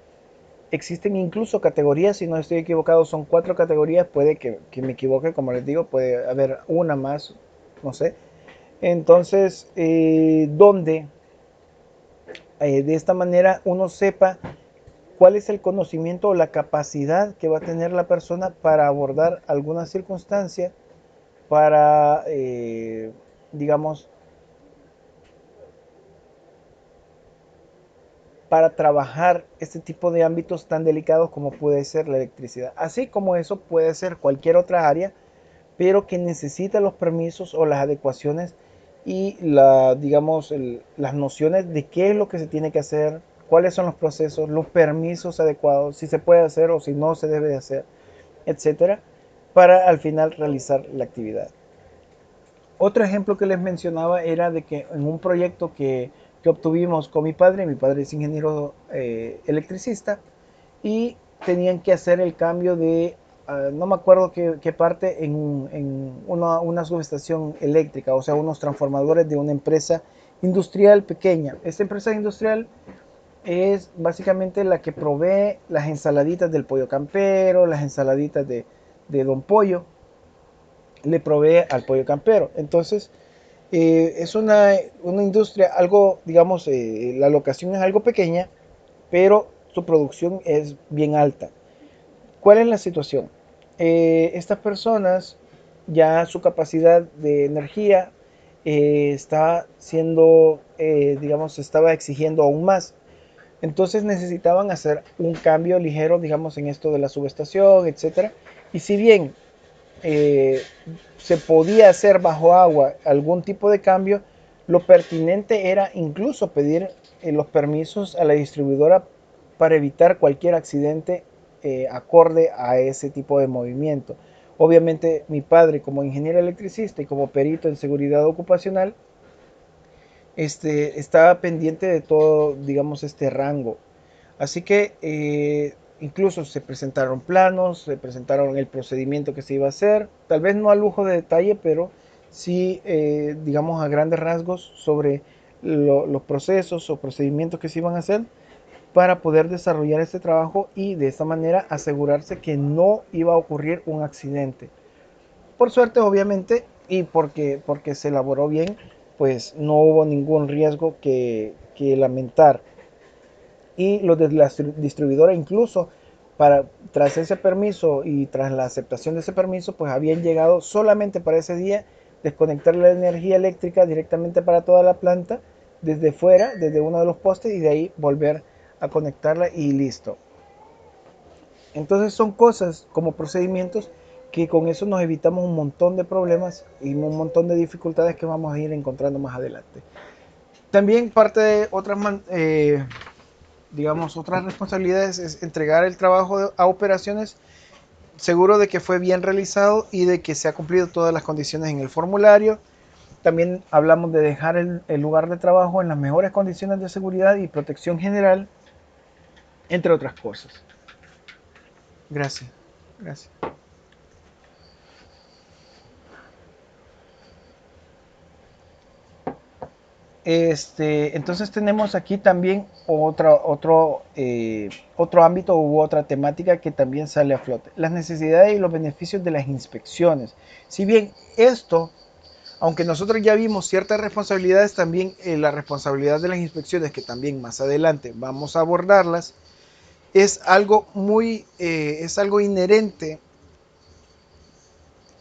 existen incluso categorías, si no estoy equivocado, son 4 categorías, puede que me equivoque, como les digo, puede haber una más, no sé. Entonces, donde de esta manera uno sepa cuál es el conocimiento o la capacidad que va a tener la persona para abordar alguna circunstancia, para, digamos, para trabajar este tipo de ámbitos tan delicados como puede ser la electricidad. Así como eso puede ser cualquier otra área, pero que necesita los permisos o las adecuaciones y digamos, las nociones de qué es lo que se tiene que hacer, cuáles son los procesos, los permisos adecuados, si se puede hacer o si no se debe de hacer, etcétera, para al final realizar la actividad. Otro ejemplo que les mencionaba era de que en un proyecto que obtuvimos con mi padre es ingeniero electricista, y tenían que hacer el cambio de, no me acuerdo qué parte, en una subestación eléctrica, o sea, unos transformadores de una empresa industrial pequeña. Esta empresa industrial es básicamente la que provee las ensaladitas del pollo campero, las ensaladitas de Don Pollo, le provee al pollo campero. Entonces, es una industria algo, digamos, la locación es algo pequeña, pero su producción es bien alta. ¿Cuál es la situación? Estas personas, ya su capacidad de energía está siendo, digamos, se estaba exigiendo aún más. Entonces necesitaban hacer un cambio ligero, digamos, en esto de la subestación, etcétera. Y si bien eh, se podía hacer bajo agua algún tipo de cambio, lo pertinente era incluso pedir los permisos a la distribuidora para evitar cualquier accidente acorde a ese tipo de movimiento. Obviamente mi padre como ingeniero electricista y como perito en seguridad ocupacional, estaba pendiente de todo, digamos, este rango. Así que incluso se presentaron planos, se presentaron el procedimiento que se iba a hacer, tal vez no a lujo de detalle, pero sí, digamos, a grandes rasgos sobre los procesos o procedimientos que se iban a hacer para poder desarrollar este trabajo y de esta manera asegurarse que no iba a ocurrir un accidente. Por suerte, obviamente, y porque se elaboró bien, pues no hubo ningún riesgo que lamentar. Y los de la distribuidora incluso tras ese permiso y tras la aceptación de ese permiso, pues habían llegado solamente para ese día desconectar la energía eléctrica directamente para toda la planta desde fuera, desde uno de los postes, y de ahí volver a conectarla y listo. Entonces son cosas como procedimientos que con eso nos evitamos un montón de problemas y un montón de dificultades que vamos a ir encontrando más adelante. También parte de otras digamos, otras responsabilidades es entregar el trabajo a operaciones seguro de que fue bien realizado y de que se ha cumplido todas las condiciones en el formulario. También hablamos de dejar el lugar de trabajo en las mejores condiciones de seguridad y protección general, entre otras cosas. Gracias. Gracias. Entonces tenemos aquí también otro ámbito u otra temática que también sale a flote. Las necesidades y los beneficios de las inspecciones. Si bien esto, aunque nosotros ya vimos ciertas responsabilidades, también la responsabilidad de las inspecciones, que también más adelante vamos a abordarlas, es algo inherente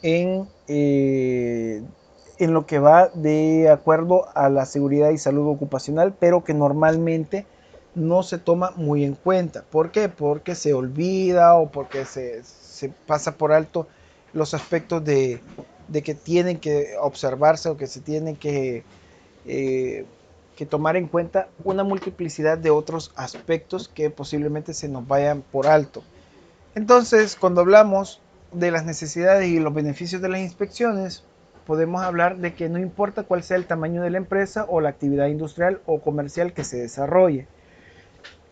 en lo que va de acuerdo a la seguridad y salud ocupacional, pero que normalmente no se toma muy en cuenta. ¿Por qué? Porque se olvida o porque se pasa por alto los aspectos de que tienen que observarse o que se tienen eh, que tomar en cuenta una multiplicidad de otros aspectos que posiblemente se nos vayan por alto. Entonces, cuando hablamos de las necesidades y los beneficios de las inspecciones, podemos hablar de que no importa cuál sea el tamaño de la empresa o la actividad industrial o comercial que se desarrolle.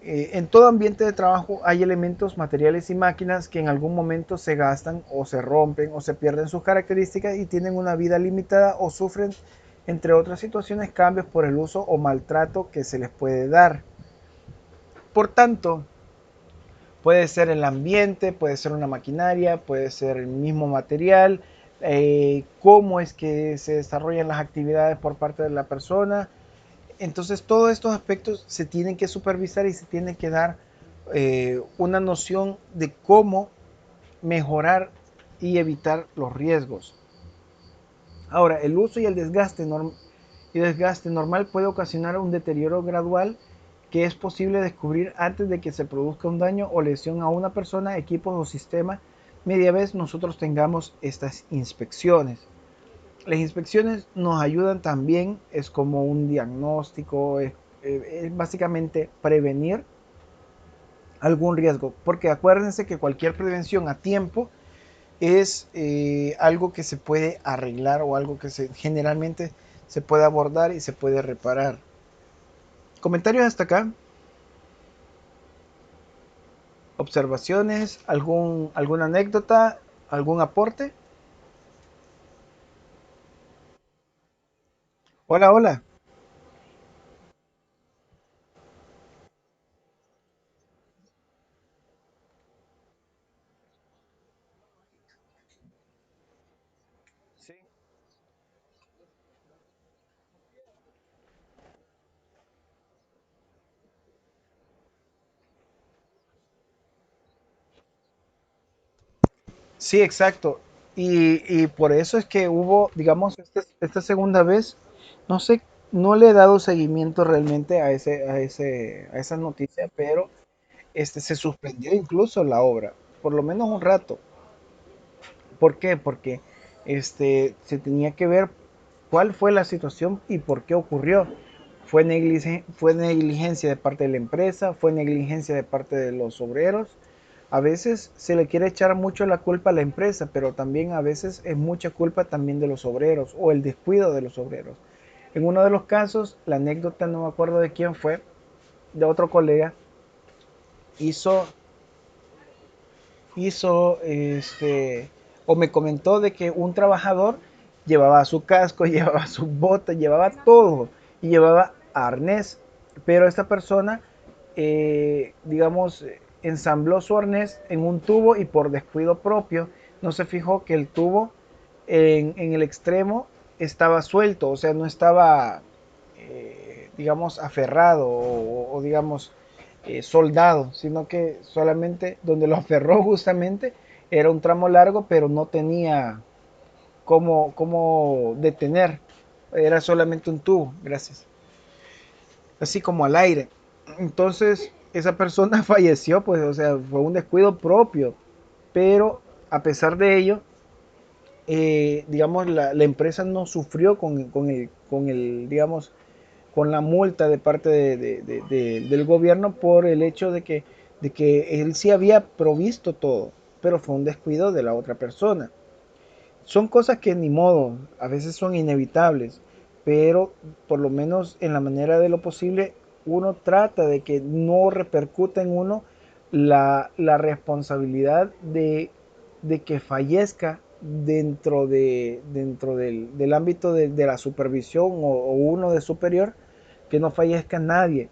En todo ambiente de trabajo hay elementos, materiales y máquinas que en algún momento se gastan o se rompen o se pierden sus características y tienen una vida limitada o sufren, entre otras situaciones, cambios por el uso o maltrato que se les puede dar. Por tanto, puede ser el ambiente, puede ser una maquinaria, puede ser el mismo material, cómo es que se desarrollan las actividades por parte de la persona. Entonces todos estos aspectos se tienen que supervisar y se tiene que dar una noción de cómo mejorar y evitar los riesgos. Ahora, el uso y el desgaste normal puede ocasionar un deterioro gradual que es posible descubrir antes de que se produzca un daño o lesión a una persona, equipos o sistema, media vez nosotros tengamos estas inspecciones. Las inspecciones nos ayudan también, es como un diagnóstico, es básicamente prevenir algún riesgo, porque acuérdense que cualquier prevención a tiempo es algo que se puede arreglar o algo que generalmente se puede abordar y se puede reparar. ¿Comentarios hasta acá? ¿Observaciones? ¿Alguna anécdota? ¿Algún aporte? Hola, hola. Sí. Sí, exacto. Y por eso es que hubo, digamos, esta segunda vez, no sé, no le he dado seguimiento realmente a esa noticia, pero se suspendió incluso la obra, por lo menos un rato. ¿Por qué? Porque se tenía que ver cuál fue la situación y por qué ocurrió. Fue negligencia de parte de la empresa, fue negligencia de parte de los obreros. A veces se le quiere echar mucho la culpa a la empresa, pero también a veces es mucha culpa también de los obreros o el descuido de los obreros. En uno de los casos, la anécdota no me acuerdo de quién fue, de otro colega, hizo o me comentó de que un trabajador llevaba su casco, llevaba sus botas, llevaba todo y llevaba arnés, pero esta persona, digamos, ensambló su arnés en un tubo y por descuido propio no se fijó que el tubo en el extremo estaba suelto, o sea, no estaba, digamos, aferrado o digamos, soldado, sino que solamente donde lo aferró justamente era un tramo largo, pero no tenía cómo detener, era solamente un tubo, gracias, así como al aire. Entonces, esa persona falleció, pues, o sea, fue un descuido propio, pero a pesar de ello, digamos, la empresa no sufrió digamos, con la multa de parte del gobierno por el hecho de que él sí había provisto todo, pero fue un descuido de la otra persona. Son cosas que ni modo, a veces son inevitables, pero por lo menos en la manera de lo posible uno trata de que no repercuta en uno la responsabilidad de que fallezca dentro del ámbito de la supervisión o uno de superior, que no fallezca nadie.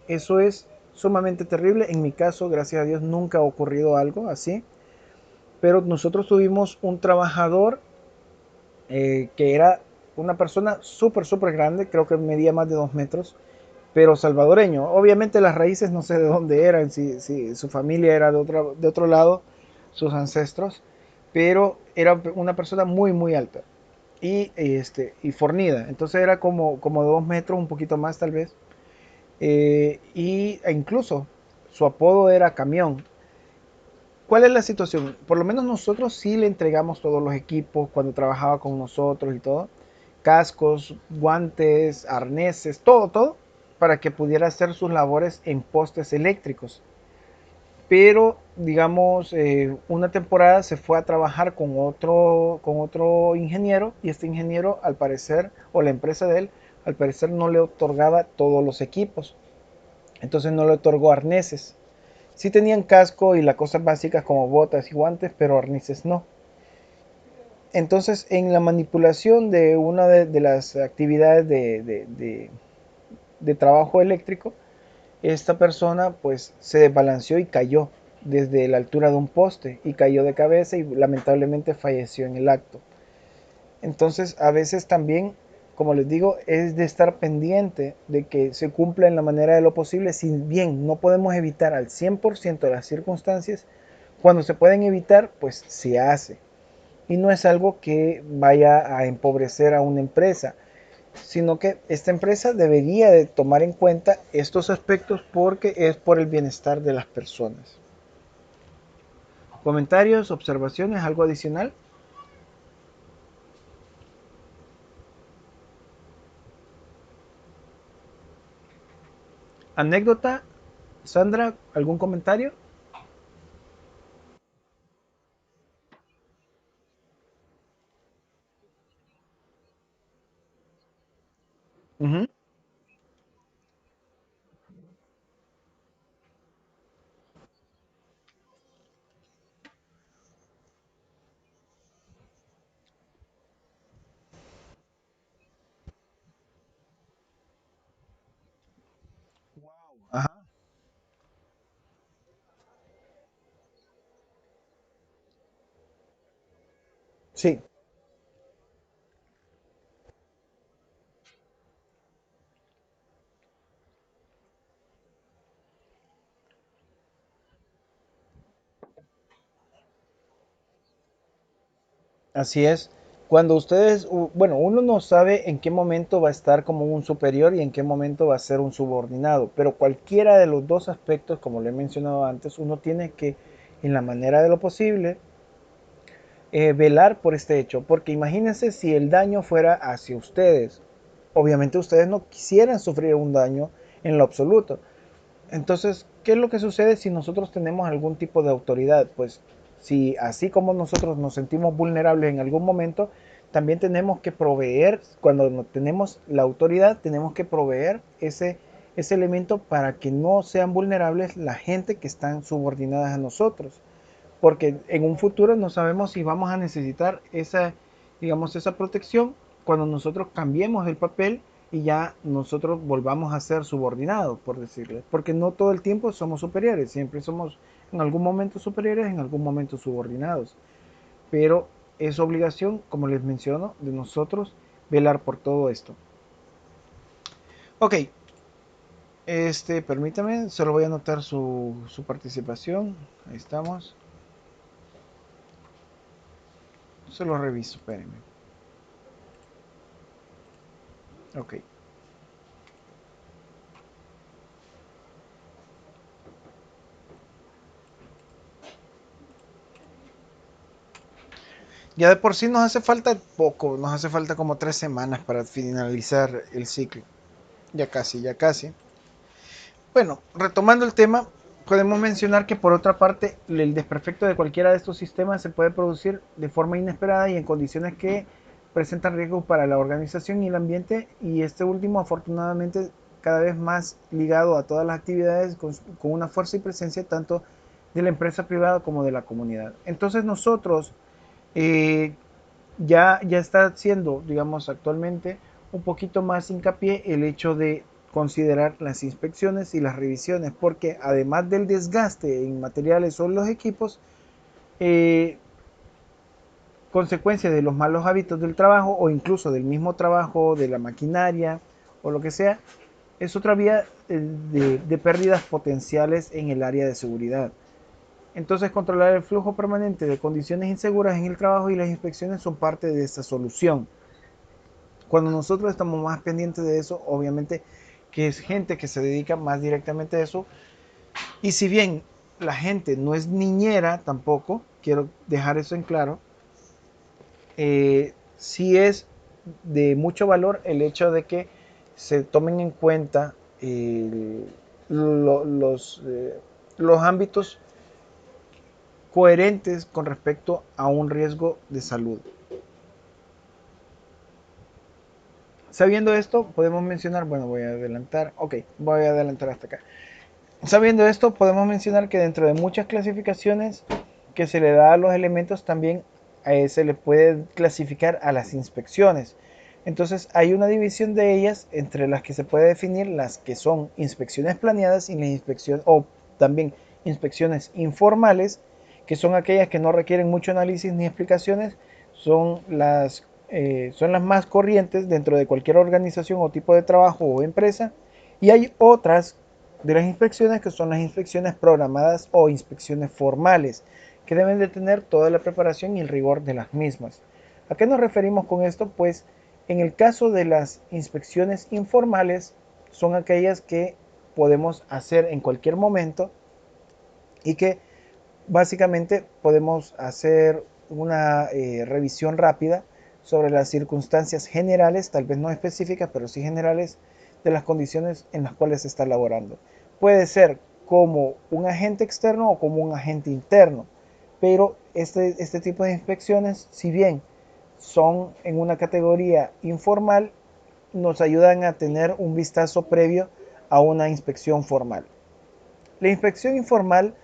Eso es sumamente terrible. En mi caso, gracias a Dios, nunca ha ocurrido algo así, pero nosotros tuvimos un trabajador que era una persona súper grande, creo que medía más de 2 metros, pero salvadoreño. Obviamente las raíces no sé de dónde eran, si su familia era de otro lado, sus ancestros, pero era una persona muy alta y fornida. Entonces era como de 2 metros, un poquito más tal vez. E incluso su apodo era Camión. ¿Cuál es la situación? Por lo menos nosotros sí le entregamos todos los equipos cuando trabajaba con nosotros y todo. Cascos, guantes, arneses, todo, para que pudiera hacer sus labores en postes eléctricos. pero digamos, una temporada se fue a trabajar con otro ingeniero y este ingeniero al parecer, o la empresa de él, al parecer no le otorgaba todos los equipos, entonces no le otorgó arneses. Sí tenían casco y las cosas básicas como botas y guantes, pero arneses no. Entonces, en la manipulación de una de las actividades de trabajo eléctrico, esta persona pues se desbalanceó y cayó desde la altura de un poste y cayó de cabeza y lamentablemente falleció en el acto. Entonces, a veces también, como les digo, es de estar pendiente de que se cumpla en la manera de lo posible. Si bien no podemos evitar al 100% de las circunstancias, cuando se pueden evitar, pues se hace. Y no es algo que vaya a empobrecer a una empresa, sino que esta empresa debería de tomar en cuenta estos aspectos porque es por el bienestar de las personas. ¿Comentarios, observaciones, algo adicional? ¿Anécdota? Sandra, ¿algún comentario? Ujú. Ajá. Sí, así es. Cuando ustedes, bueno, uno no sabe en qué momento va a estar como un superior y en qué momento va a ser un subordinado, pero cualquiera de los dos aspectos, como le he mencionado antes, uno tiene que, en la manera de lo posible, velar por este hecho, porque imagínense si el daño fuera hacia ustedes. Obviamente ustedes no quisieran sufrir un daño en lo absoluto. Entonces, ¿qué es lo que sucede si nosotros tenemos algún tipo de autoridad? Pues si así como nosotros nos sentimos vulnerables en algún momento, también tenemos que proveer, cuando no tenemos la autoridad, tenemos que proveer ese elemento para que no sean vulnerables la gente que están subordinadas a nosotros, porque en un futuro no sabemos si vamos a necesitar esa, digamos, esa protección cuando nosotros cambiemos el papel y ya nosotros volvamos a ser subordinados, por decirle, porque no todo el tiempo somos superiores, siempre somos en algún momento superiores, en algún momento subordinados, pero es obligación, como les menciono, de nosotros velar por todo esto. Ok, permítame, solo voy a anotar su participación, ahí estamos, solo reviso, espérenme. Ok. Ya de por sí nos hace falta poco, nos hace falta como 3 semanas para finalizar el ciclo. Ya casi, ya casi. Bueno, retomando el tema, podemos mencionar que por otra parte, el desperfecto de cualquiera de estos sistemas se puede producir de forma inesperada y en condiciones que presentan riesgos para la organización y el ambiente, y este último afortunadamente cada vez más ligado a todas las actividades con una fuerza y presencia tanto de la empresa privada como de la comunidad. Entonces nosotros eh, ya está siendo, digamos, actualmente un poquito más hincapié el hecho de considerar las inspecciones y las revisiones, porque además del desgaste en materiales o en los equipos, eh, consecuencia de los malos hábitos del trabajo o incluso del mismo trabajo, de la maquinaria o lo que sea, es otra vía de pérdidas potenciales en el área de seguridad. Entonces, controlar el flujo permanente de condiciones inseguras en el trabajo y las inspecciones son parte de esta solución. Cuando nosotros estamos más pendientes de eso, obviamente que es gente que se dedica más directamente a eso. Y si bien la gente no es niñera tampoco, quiero dejar eso en claro, sí es de mucho valor el hecho de que se tomen en cuenta lo, los ámbitos coherentes con respecto a un riesgo de salud. Sabiendo esto, podemos mencionar, bueno, voy a adelantar, ok, voy a adelantar hasta acá. Sabiendo esto, podemos mencionar que dentro de muchas clasificaciones que se le da a los elementos, también se le puede clasificar a las inspecciones. Entonces hay una división de ellas entre las que se puede definir las que son inspecciones planeadas y las inspecciones, o también inspecciones informales, que son aquellas que no requieren mucho análisis ni explicaciones, son las más corrientes dentro de cualquier organización o tipo de trabajo o empresa. Y hay otras de las inspecciones que son las inspecciones programadas o inspecciones formales, que deben de tener toda la preparación y el rigor de las mismas. ¿A qué nos referimos con esto? Pues en el caso de las inspecciones informales, son aquellas que podemos hacer en cualquier momento y que básicamente podemos hacer una revisión rápida sobre las circunstancias generales, tal vez no específicas, pero sí generales, de las condiciones en las cuales se está laborando. Puede ser como un agente externo o como un agente interno, pero este tipo de inspecciones, si bien son en una categoría informal, nos ayudan a tener un vistazo previo a una inspección formal. La inspección informal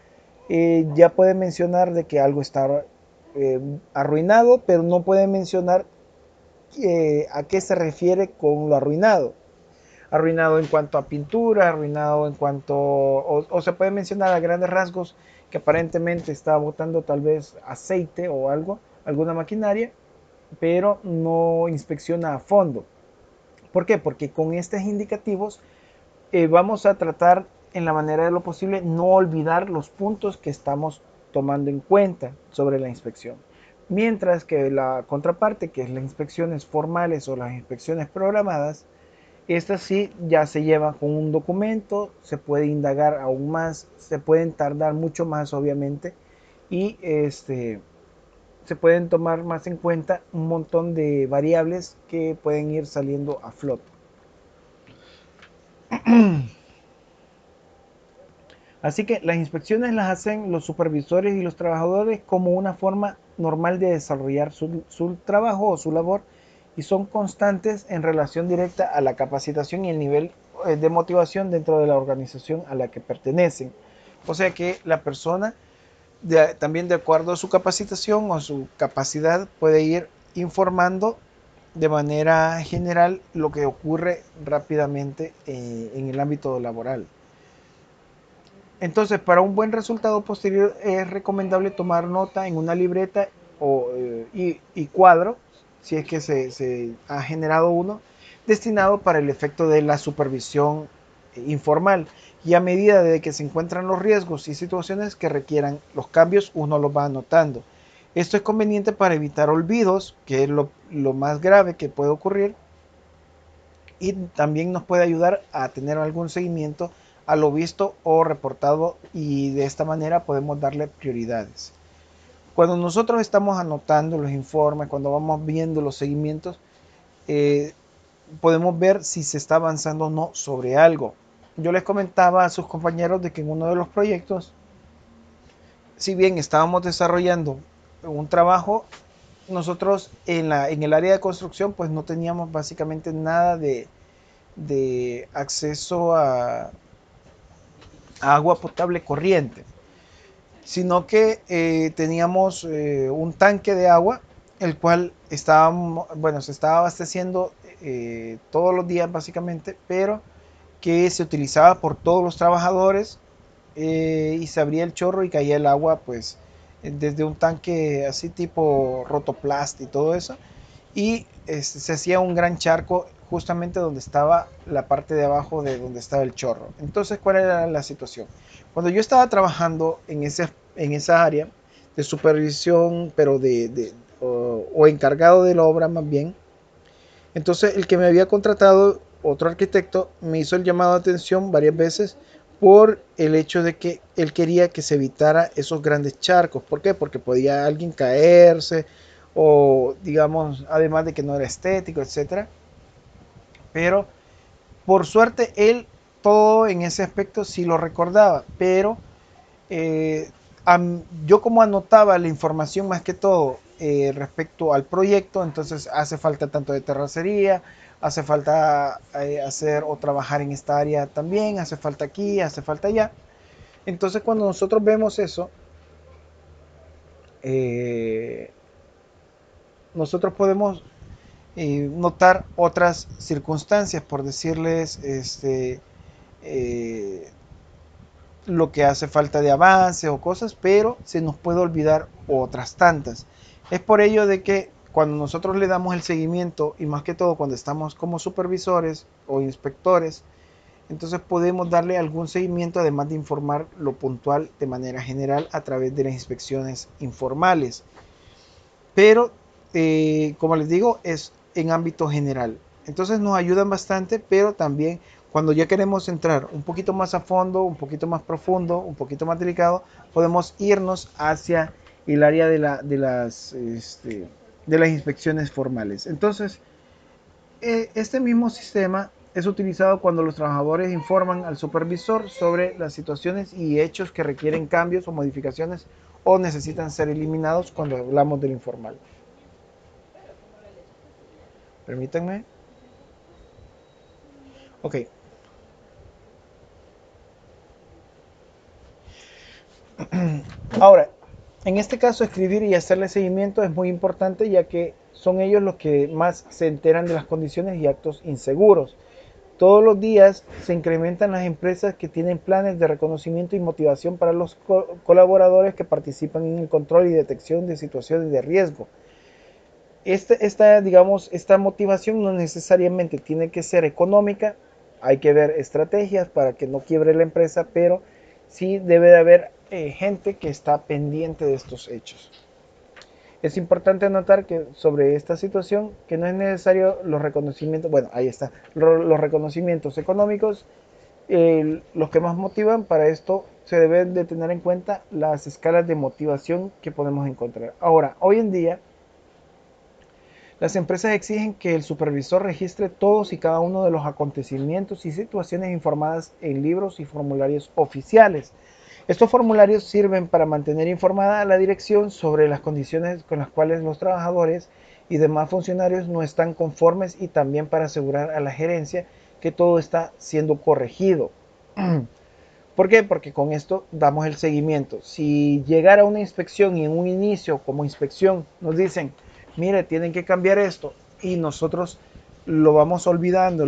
ya puede mencionar de que algo está arruinado, pero no puede mencionar a qué se refiere con lo arruinado. Arruinado en cuanto a pintura, arruinado en cuanto, o se puede mencionar a grandes rasgos que aparentemente está botando tal vez aceite o algo, alguna maquinaria, pero no inspecciona a fondo. ¿Por qué? Porque con estos indicativos vamos a tratar en la manera de lo posible no olvidar los puntos que estamos tomando en cuenta sobre la inspección. Mientras que la contraparte, que es las inspecciones formales o las inspecciones programadas, estas sí ya se llevan con un documento, se puede indagar aún más, se pueden tardar mucho más obviamente y se pueden tomar más en cuenta un montón de variables que pueden ir saliendo a flote. Así que las inspecciones las hacen los supervisores y los trabajadores como una forma normal de desarrollar su trabajo o su labor y son constantes en relación directa a la capacitación y el nivel de motivación dentro de la organización a la que pertenecen. O sea que la persona, también de acuerdo a su capacitación o su capacidad, puede ir informando de manera general lo que ocurre rápidamente en el ámbito laboral. Entonces, para un buen resultado posterior es recomendable tomar nota en una libreta y cuadro, si es que se ha generado uno, destinado para el efecto de la supervisión informal. Y a medida de que se encuentran los riesgos y situaciones que requieran los cambios, uno los va anotando. Esto es conveniente para evitar olvidos, que es lo más grave que puede ocurrir, y también nos puede ayudar a tener algún seguimiento a lo visto o reportado y de esta manera podemos darle prioridades. Cuando nosotros estamos anotando los informes, cuando vamos viendo los seguimientos, eh, podemos ver si se está avanzando o no sobre algo. Yo les comentaba a sus compañeros de que en uno de los proyectos, si bien estábamos desarrollando un trabajo, nosotros en el área de construcción pues no teníamos básicamente nada de acceso a agua potable corriente, sino que teníamos un tanque de agua, el cual estaba, bueno, se estaba abasteciendo todos los días básicamente, pero que se utilizaba por todos los trabajadores y se abría el chorro y caía el agua pues desde un tanque así tipo rotoplast y todo eso y se hacía un gran charco justamente donde estaba la parte de abajo de donde estaba el chorro. Entonces, ¿cuál era la situación? Cuando yo estaba trabajando en esa área de supervisión, pero o encargado de la obra más bien, entonces el que me había contratado, otro arquitecto, me hizo el llamado de atención varias veces por el hecho de que él quería que se evitara esos grandes charcos. ¿Por qué? Porque podía alguien caerse o digamos, además de que no era estético, etcétera. Pero por suerte él todo en ese aspecto sí lo recordaba, pero eh, Yo como anotaba la información más que todo respecto al proyecto, entonces hace falta tanto de terracería, hace falta hacer o trabajar en esta área también, hace falta aquí, hace falta allá. Entonces cuando nosotros vemos eso, eh, nosotros podemos notar otras circunstancias, por decirles, eh, lo que hace falta de avance o cosas, pero se nos puede olvidar otras tantas. Es por ello de que cuando nosotros le damos el seguimiento, y más que todo cuando estamos como supervisores o inspectores, entonces podemos darle algún seguimiento además de informar lo puntual de manera general a través de las inspecciones informales. Pero, como les digo, es en ámbito general. Entonces nos ayudan bastante, pero también cuando ya queremos entrar un poquito más a fondo, un poquito más profundo, un poquito más delicado, podemos irnos hacia el área de las inspecciones formales. Entonces, este mismo sistema es utilizado cuando los trabajadores informan al supervisor sobre las situaciones y hechos que requieren cambios o modificaciones o necesitan ser eliminados cuando hablamos del informal. Permítanme. Ok. Ahora, en este caso, escribir y hacerle seguimiento es muy importante ya que son ellos los que más se enteran de las condiciones y actos inseguros. Todos los días se incrementan las empresas que tienen planes de reconocimiento y motivación para los colaboradores que participan en el control y detección de situaciones de riesgo. Digamos, esta motivación no necesariamente tiene que ser económica, hay que ver estrategias para que no quiebre la empresa, pero sí debe de haber gente que está pendiente de estos hechos. Es importante notar que sobre esta situación que no es necesario los reconocimientos, bueno, ahí está, los reconocimientos económicos, los que más motivan para esto se deben de tener en cuenta las escalas de motivación que podemos encontrar. Ahora, hoy en día, las empresas exigen que el supervisor registre todos y cada uno de los acontecimientos y situaciones informadas en libros y formularios oficiales. Estos formularios sirven para mantener informada a la dirección sobre las condiciones con las cuales los trabajadores y demás funcionarios no están conformes y también para asegurar a la gerencia que todo está siendo corregido. ¿Por qué? Porque con esto damos el seguimiento. Si llegara una inspección y en un inicio como inspección nos dicen, mire, tienen que cambiar esto y nosotros lo vamos olvidando,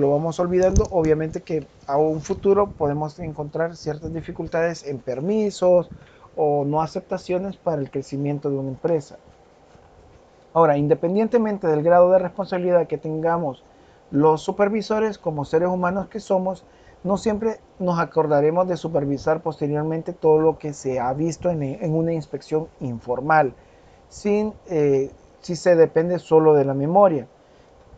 obviamente que a un futuro podemos encontrar ciertas dificultades en permisos o no aceptaciones para el crecimiento de una empresa. Ahora, independientemente del grado de responsabilidad que tengamos los supervisores como seres humanos que somos, no siempre nos acordaremos de supervisar posteriormente todo lo que se ha visto en una inspección informal, si se depende solo de la memoria.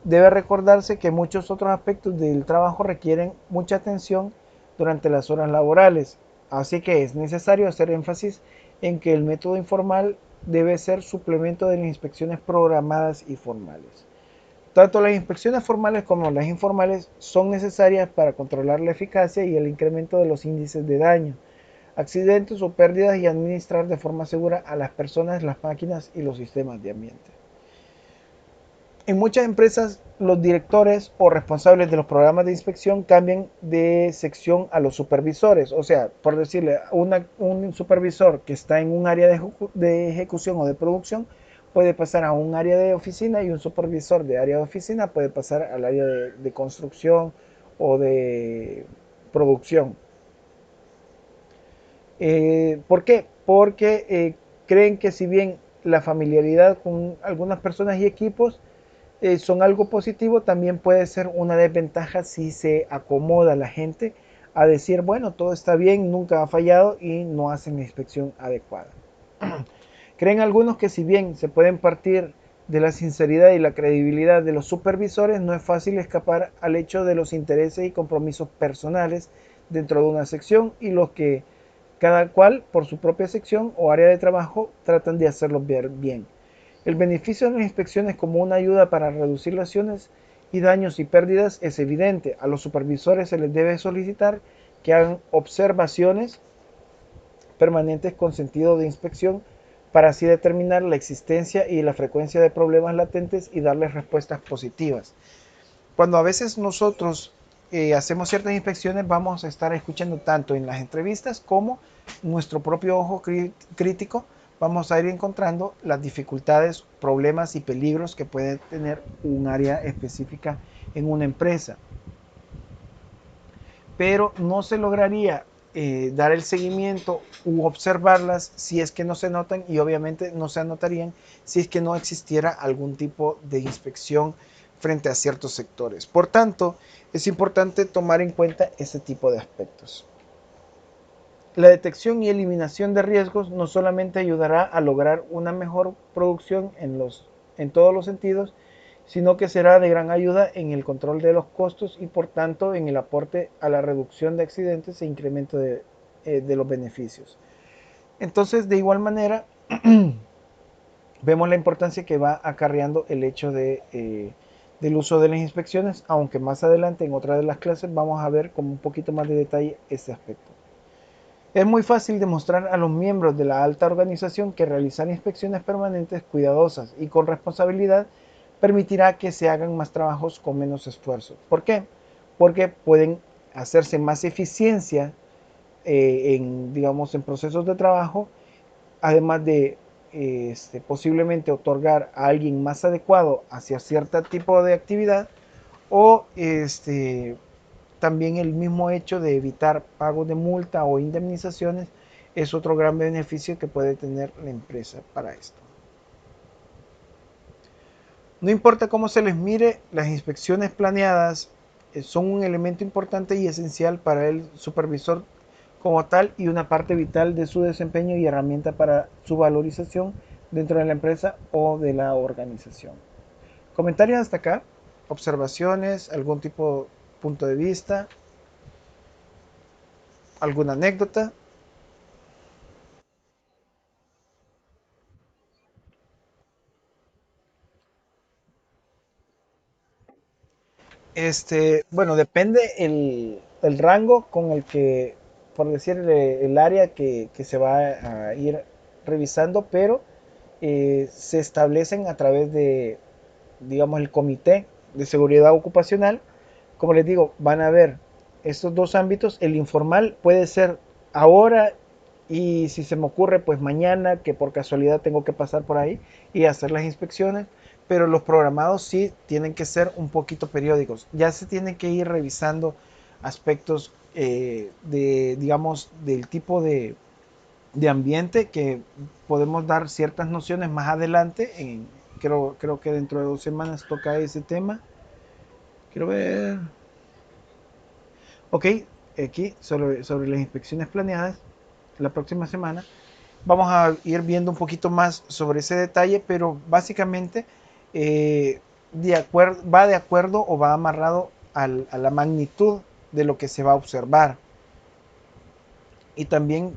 Debe recordarse que muchos otros aspectos del trabajo requieren mucha atención durante las horas laborales, así que es necesario hacer énfasis en que el método informal debe ser suplemento de las inspecciones programadas y formales. Tanto las inspecciones formales como las informales son necesarias para controlar la eficacia y el incremento de los índices de daño, accidentes o pérdidas y administrar de forma segura a las personas, las máquinas y los sistemas de ambiente. En muchas empresas, los directores o responsables de los programas de inspección cambian de sección a los supervisores. O sea, por decirle, un supervisor que está en un área de ejecución o de producción puede pasar a un área de oficina y un supervisor de área de oficina puede pasar al área de construcción o de producción. ¿Por qué? Porque creen que si bien la familiaridad con algunas personas y equipos son algo positivo, también puede ser una desventaja si se acomoda la gente a decir, bueno, todo está bien, nunca ha fallado y no hacen la inspección adecuada. Creen algunos que si bien se pueden partir de la sinceridad y la credibilidad de los supervisores, no es fácil escapar al hecho de los intereses y compromisos personales dentro de una sección y los que cada cual por su propia sección o área de trabajo tratan de hacerlo ver bien. El beneficio de las inspecciones como una ayuda para reducir lesiones y daños y pérdidas es evidente. A los supervisores se les debe solicitar que hagan observaciones permanentes con sentido de inspección para así determinar la existencia y la frecuencia de problemas latentes y darles respuestas positivas. Cuando a veces nosotros hacemos ciertas inspecciones, vamos a estar escuchando tanto en las entrevistas como nuestro propio ojo crítico, vamos a ir encontrando las dificultades, problemas y peligros que puede tener un área específica en una empresa. Pero no se lograría dar el seguimiento u observarlas si es que no se notan, y obviamente no se anotarían si es que no existiera algún tipo de inspección frente a ciertos sectores. Por tanto, es importante tomar en cuenta ese tipo de aspectos. La detección y eliminación de riesgos no solamente ayudará a lograr una mejor producción en todos los sentidos, sino que será de gran ayuda en el control de los costos y por tanto en el aporte a la reducción de accidentes e incremento de los beneficios. Entonces, de igual manera, vemos la importancia que va acarreando el hecho del uso de las inspecciones, aunque más adelante en otra de las clases vamos a ver con un poquito más de detalle este aspecto. Es muy fácil demostrar a los miembros de la alta organización que realizar inspecciones permanentes cuidadosas y con responsabilidad permitirá que se hagan más trabajos con menos esfuerzo. ¿Por qué? Porque pueden hacerse más eficiencia digamos, en procesos de trabajo, además de posiblemente otorgar a alguien más adecuado hacia cierto tipo de actividad o también el mismo hecho de evitar pagos de multa o indemnizaciones es otro gran beneficio que puede tener la empresa para esto. No importa cómo se les mire, las inspecciones planeadas son un elemento importante y esencial para el supervisor como tal y una parte vital de su desempeño y herramienta para su valorización dentro de la empresa o de la organización. ¿Comentarios hasta acá? ¿Observaciones? ¿Algún tipo de punto de vista? ¿Alguna anécdota? Bueno, depende el rango con el que, por decir, el área que se va a ir revisando, pero se establecen a través de, digamos, el comité de seguridad ocupacional. Como les digo, van a ver estos dos ámbitos. El informal puede ser ahora y si se me ocurre, pues mañana, que por casualidad tengo que pasar por ahí y hacer las inspecciones. Pero los programados sí tienen que ser un poquito periódicos. Ya se tienen que ir revisando aspectos digamos, del tipo de ambiente que podemos dar ciertas nociones más adelante. Creo que dentro de 2 semanas toca ese tema. Quiero ver. Ok, aquí sobre las inspecciones planeadas la próxima semana. Vamos a ir viendo un poquito más sobre ese detalle, pero básicamente eh, va de acuerdo o va amarrado a la magnitud de lo que se va a observar y también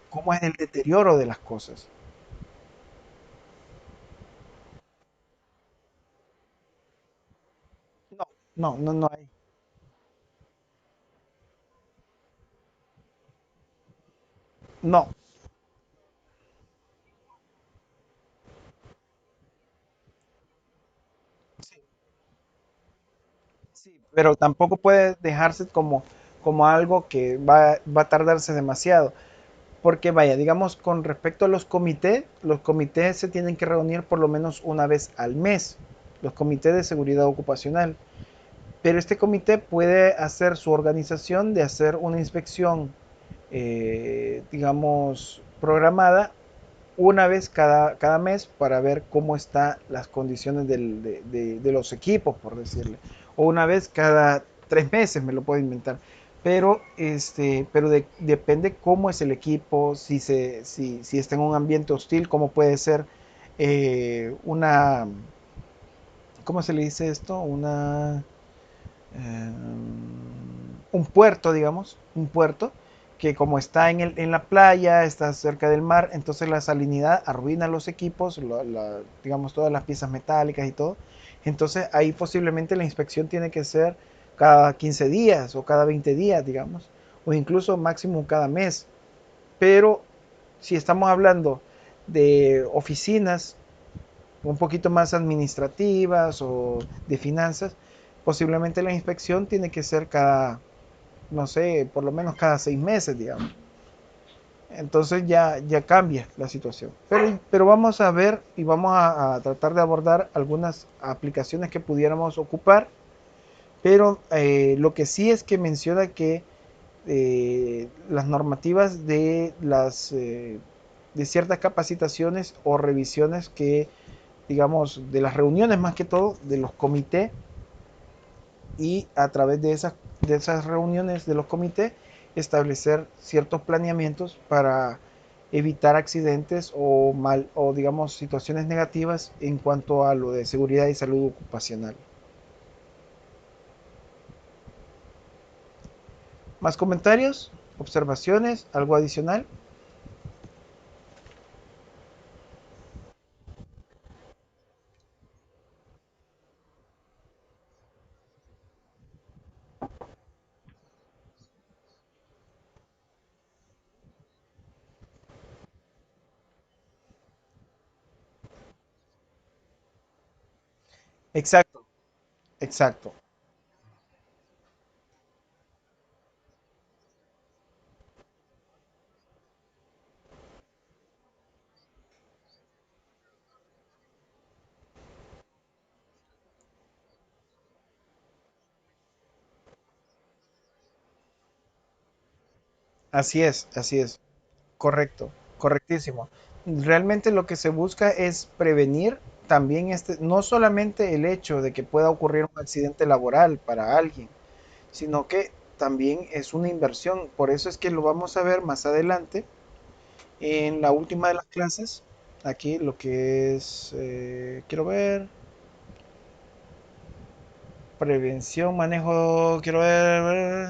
cómo es el deterioro de las cosas. No, no hay. No, sí, sí, pero tampoco puede dejarse como algo que va a tardarse demasiado. Porque vaya, digamos, con respecto a los comités se tienen que reunir por lo menos una vez al mes, los comités de seguridad ocupacional. Pero este comité puede hacer su organización de hacer una inspección, digamos, programada una vez cada mes para ver cómo están las condiciones de los equipos, por decirle. O una vez cada 3 meses, me lo puedo inventar. Pero depende cómo es el equipo, si está en un ambiente hostil, cómo puede ser una, ¿cómo se le dice esto? Eh, un puerto, digamos, un puerto que como está en la playa, está cerca del mar, entonces la salinidad arruina los equipos, digamos todas las piezas metálicas y todo. Entonces ahí posiblemente la inspección tiene que ser cada 15 días o cada 20 días, digamos, o incluso máximo cada mes. pero si estamos hablando de oficinas un poquito más administrativas o de finanzas, posiblemente la inspección tiene que ser cada, no sé, por lo menos cada 6 meses, digamos. Entonces ya cambia la situación. Pero vamos a ver y vamos a tratar de abordar algunas aplicaciones que pudiéramos ocupar. Pero lo que sí es que menciona que las normativas de ciertas capacitaciones o revisiones que, digamos, de las reuniones más que todo, de los comités, y a través de esas reuniones de los comités establecer ciertos planeamientos para evitar accidentes o digamos situaciones negativas en cuanto a lo de seguridad y salud ocupacional. ¿Más comentarios? ¿Observaciones? ¿Algo adicional? Exacto, exacto. Así es. Correcto, correctísimo. Realmente lo que se busca es prevenir también no solamente el hecho de que pueda ocurrir un accidente laboral para alguien, sino que también es una inversión. Por eso es que lo vamos a ver más adelante en la última de las clases. Aquí lo que es, quiero ver, prevención, manejo, quiero ver,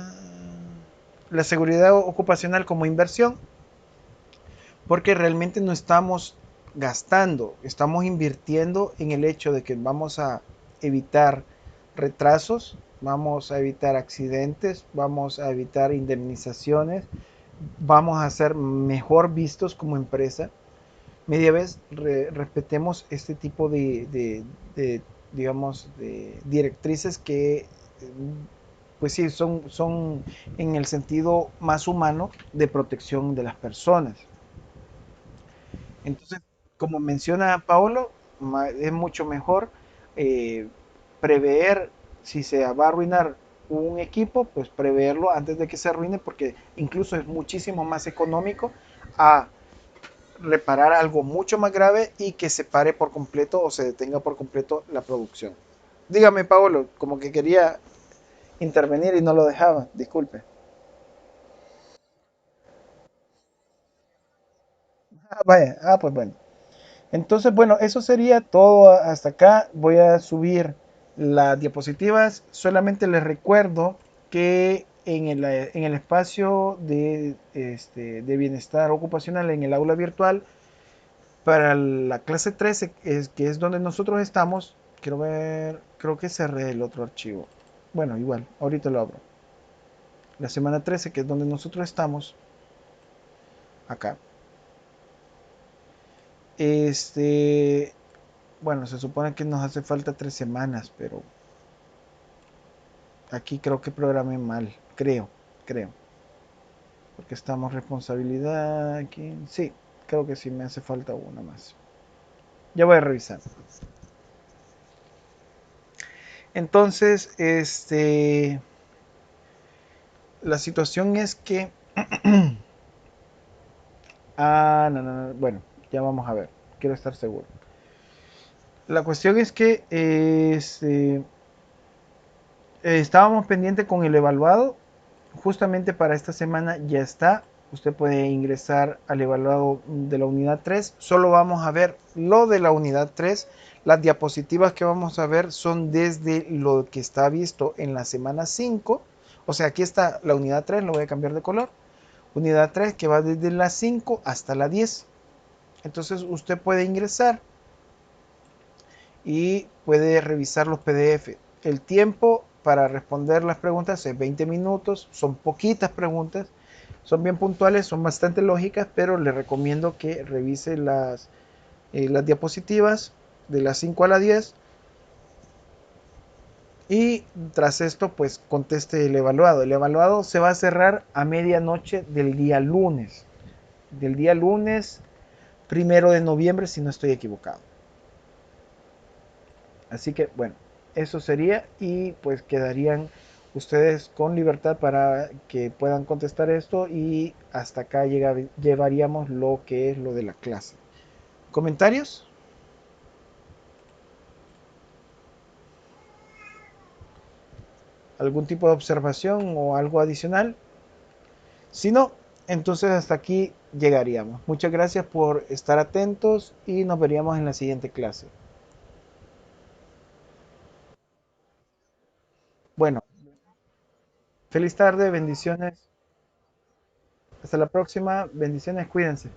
la seguridad ocupacional como inversión, porque realmente no estamos gastando, estamos invirtiendo en el hecho de que vamos a evitar retrasos, vamos a evitar accidentes, vamos a evitar indemnizaciones, vamos a ser mejor vistos como empresa. Media vez respetemos este tipo de, digamos, de directrices que, pues sí, son en el sentido más humano de protección de las personas. Entonces, como menciona Paolo, es mucho mejor eh, prever si se va a arruinar un equipo, pues preverlo antes de que se arruine, porque incluso es muchísimo más económico a reparar algo mucho más grave y que se pare por completo o se detenga por completo la producción. Dígame, Paolo, como que quería intervenir y no lo dejaba, disculpe. Ah, vaya, pues bueno. Entonces, bueno, eso sería todo hasta acá. Voy a subir las diapositivas. Solamente les recuerdo que en el espacio de bienestar ocupacional en el aula virtual, para la clase 13, que es donde nosotros estamos, quiero ver, creo que cerré el otro archivo. Bueno, igual, ahorita lo abro. La semana 13, que es donde nosotros estamos, acá. Este, bueno, se supone que nos hace falta 3 semanas, pero aquí creo que programé mal, creo, porque estamos responsabilidad aquí. Sí, creo que sí me hace falta una más. Ya voy a revisar. Entonces, la situación es que, no, no, no, bueno, ya vamos a ver. Quiero estar seguro. La cuestión es que, estábamos pendientes con el evaluado. Justamente para esta semana ya está. Usted puede ingresar al evaluado de la unidad 3. Solo vamos a ver lo de la unidad 3. Las diapositivas que vamos a ver son desde lo que está visto en la semana 5. O sea, aquí está la unidad 3, lo voy a cambiar de color. Unidad 3 que va desde la 5 hasta la 10. Entonces usted puede ingresar y puede revisar los PDF. El tiempo para responder las preguntas es 20 minutos, son poquitas preguntas, Son bien puntuales, son bastante lógicas, pero le recomiendo que revise las diapositivas de las 5 a la 10 y tras esto pues conteste el evaluado. El evaluado se va a cerrar a medianoche del día lunes 1 de noviembre si no estoy equivocado. Así que bueno, eso sería y pues quedarían ustedes con libertad para que puedan contestar esto y hasta acá llevaríamos lo que es lo de la clase. ¿Comentarios? ¿Algún tipo de observación o algo adicional? Si no, entonces hasta aquí llegaríamos. Muchas gracias por estar atentos y nos veríamos en la siguiente clase. Bueno, feliz tarde, bendiciones. Hasta la próxima, bendiciones, cuídense.